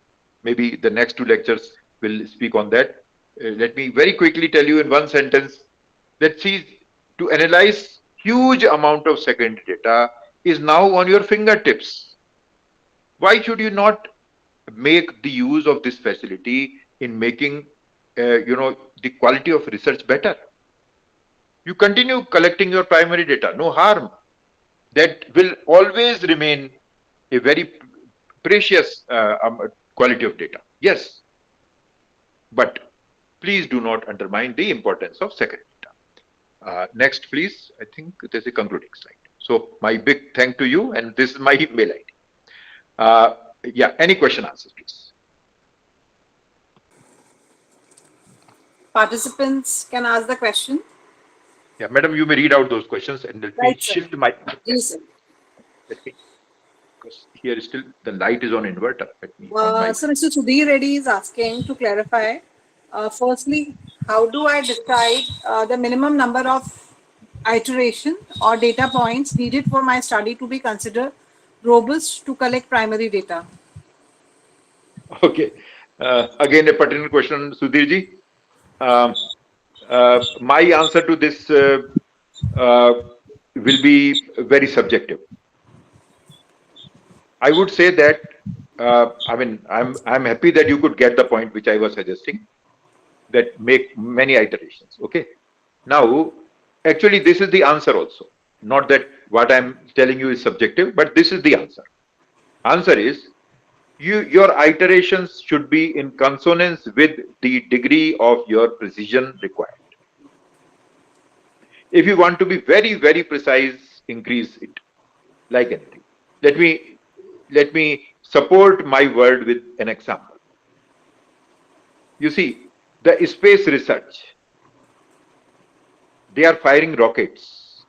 Maybe the next two lectures will speak on that. Let me very quickly tell you in one sentence that, see, to analyze huge amount of secondary data is now on your fingertips. Why should you not make the use of this facility in making the quality of research better? You continue collecting your primary data, no harm. That will always remain a very precious quality of data. Yes, but please do not undermine the importance of secondary data. Next, please. I think there's a concluding slide. So my big thank to you, and this is my email ID. Yeah, any question answers, please. Participants can ask the question. Yeah, madam, you may read out those questions and let me Right, sir. shift my. Yes, sir. Let me, because here is still the light is on inverter. Let me on my. So Mr. Sudhir Reddy is asking to clarify. Firstly, how do I decide the minimum number of iteration or data points needed for my study to be considered robust to collect primary data? Okay. Again, a pertinent question, Sudhirji. My answer to this will be very subjective. I would say that I mean I'm happy that you could get the point which I was suggesting, that make many iterations. Okay. Now, actually, this is the answer also. Not that what I'm telling you is subjective, but this is the answer. Answer is your iterations should be in consonance with the degree of your precision required. If you want to be very precise, increase it like anything. Let me support my word with an example. You see, the space research, they are firing rockets.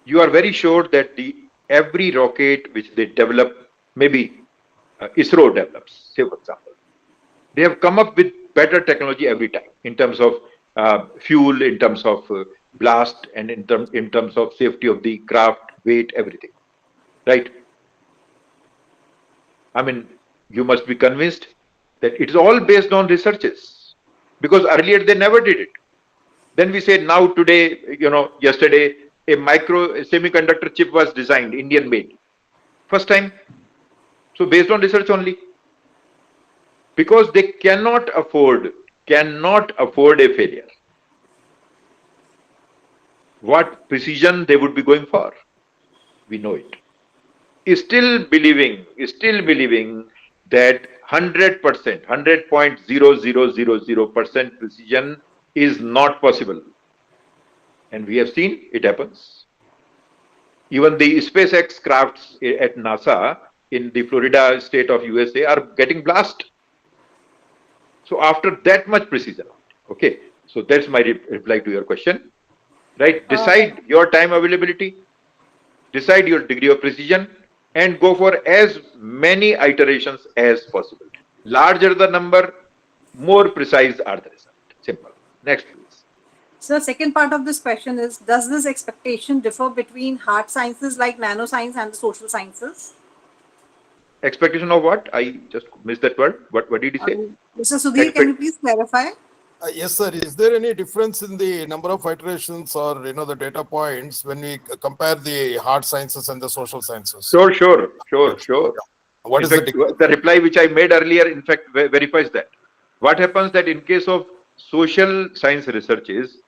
You are very sure that every rocket which they develop, maybe ISRO develops, say for example, they have come up with better technology every time in terms of fuel, in terms of blast, and in terms of safety of the craft, weight, everything. Right? I mean, you must be convinced that it's all based on researches, because earlier they never did it. Then we say now today, yesterday, a semiconductor chip was designed, Indian made. First time. So based on research only. Because they cannot afford a failure. What precision they would be going for? We know it. Still believing that 100%, 100.0000% precision is not possible. And we have seen it happens. Even the SpaceX crafts at NASA in the Florida state of USA are getting blasted. So after that much precision, okay. So that's my reply to your question, right? Decide your time availability, decide your degree of precision, and go for as many iterations as possible. Larger the number, more precise are the result. Simple. Next, please. So the second part of this question is, does this expectation differ between hard sciences like nanoscience and the social sciences? Expectation of what? I just missed that word. What did you say? Mr. Sudhir, can you please clarify? Yes, sir. Is there any difference in the number of iterations or the data points when we compare the hard sciences and the social sciences? Sure. Yeah. What In is fact, the difference? the reply which I made earlier, in fact, verifies that. What happens that in case of social science researches,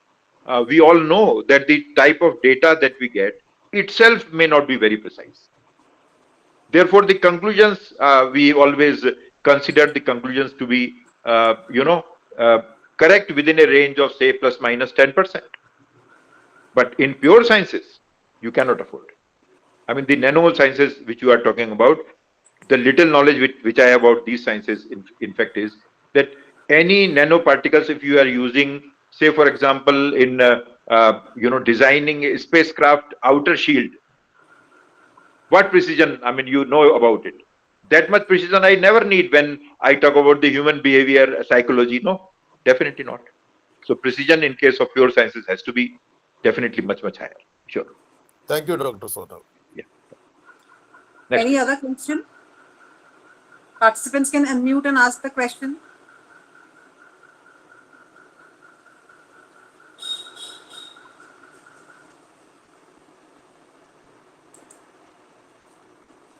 we all know that the type of data that we get itself may not be very precise. Therefore, the conclusions, we always consider the conclusions to be, correct within a range of, say, plus minus 10%. But in pure sciences, you cannot afford. I mean, the nano sciences which you are talking about, the little knowledge which I have about these sciences, in fact, is that any nanoparticles, if you are using, say, for example, in designing a spacecraft outer shield, what precision, I mean, you know about it. That much precision I never need when I talk about the human behavior, psychology. No, definitely not. So precision in case of pure sciences has to be definitely much higher. Sure. Thank you, Dr. Soral. Yeah. Next, Any please. other question? Participants can unmute and ask the question.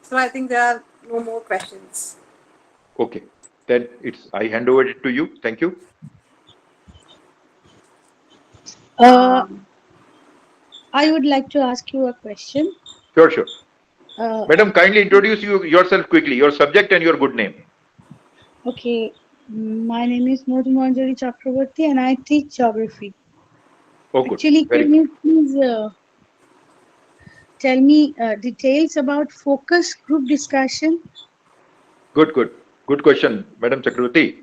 So I think there are no more questions. Okay, then I hand over it to you. Thank you. I would like to ask you a question. Sure. Madam, kindly introduce yourself quickly, your subject and your good name. Okay, my name is Madhumanjari Chakraborty and I teach geography. Oh, good. Actually, Very can you please tell me details about focus group discussion? good. Good question, Madam Chakravarti.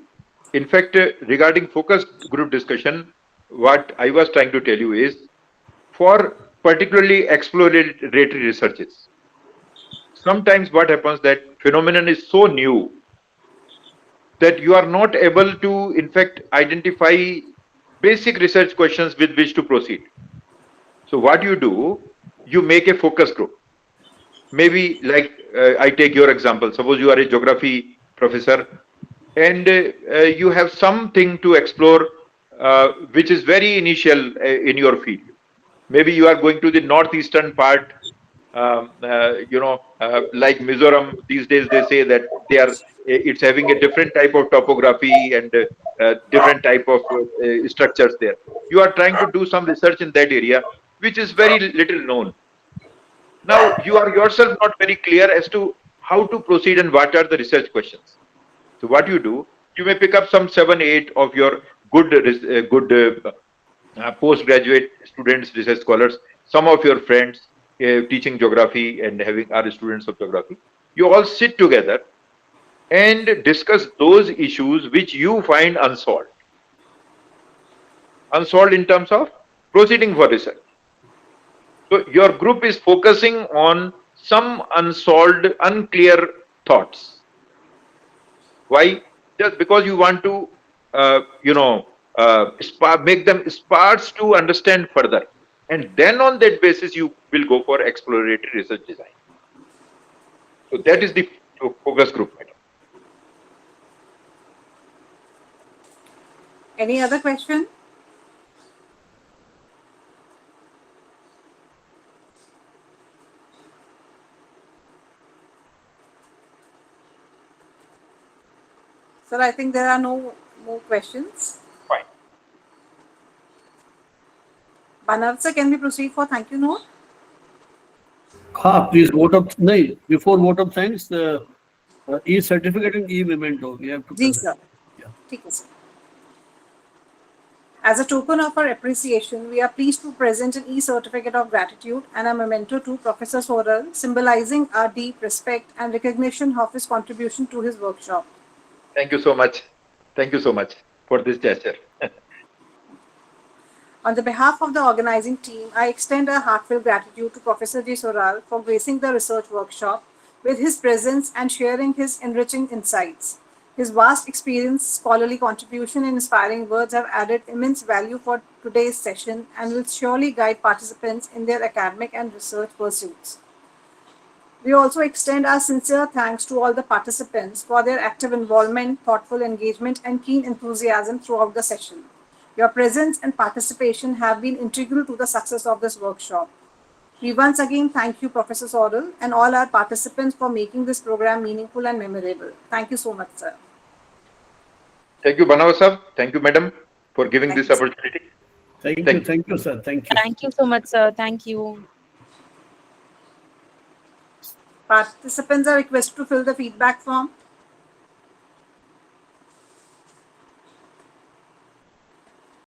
In fact, regarding focused group discussion, what I was trying to tell you is, for particularly exploratory researches, sometimes what happens that phenomenon is so new that you are not able to, in fact, identify basic research questions with which to proceed. So what you do, you make a focus group. Maybe like I take your example. Suppose you are a geography professor and you have something to explore which is very initial in your field. Maybe you are going to the northeastern part, like Mizoram. These days they say that it's having a different type of topography and different type of structures there. You are trying to do some research in that area, which is very little known. Now you are yourself not very clear as to how to proceed and what are the research questions. So what you do, you may pick up some 7-8 of your good postgraduate students, research scholars, some of your friends teaching geography and are students of geography. You all sit together and discuss those issues which you find unsolved. Unsolved in terms of proceeding for research. So your group is focusing on some unsolved, unclear thoughts. Why? Just because you want to, make them sparks to understand further. And then on that basis, you will go for exploratory research design. So that is the focus group, madam. Any other question? Sir, I think there are no more questions. Fine. Banav sir, can we proceed for thank you note? Please vote of no. Before vote of thanks, e-certificate and e-memento. We have to. Ji sir. Yeah. ठीक है sir. As a token of our appreciation, we are pleased to present an e-certificate of gratitude and a memento to Professor Soral, symbolizing our deep respect and recognition of his contribution to his workshop. Thank you so much. Thank you so much for this gesture. On the behalf of the organizing team, I extend our heartfelt gratitude to Professor J. Soral for gracing the research workshop with his presence and sharing his enriching insights. His vast experience, scholarly contribution, and inspiring words have added immense value for today's session and will surely guide participants in their academic and research pursuits. We also extend our sincere thanks to all the participants for their active involvement, thoughtful engagement, and keen enthusiasm throughout the session. Your presence and participation have been integral to the success of this workshop. We once again thank you, Professor Soral, and all our participants for making this program meaningful and memorable. Thank you so much, sir. Thank you, Banav sir. Thank you, madam, for giving Thank this you, sir. opportunity. Thank you, sir. Thank you. Thank you so much, sir. Thank you. Participants are requested to fill the feedback form.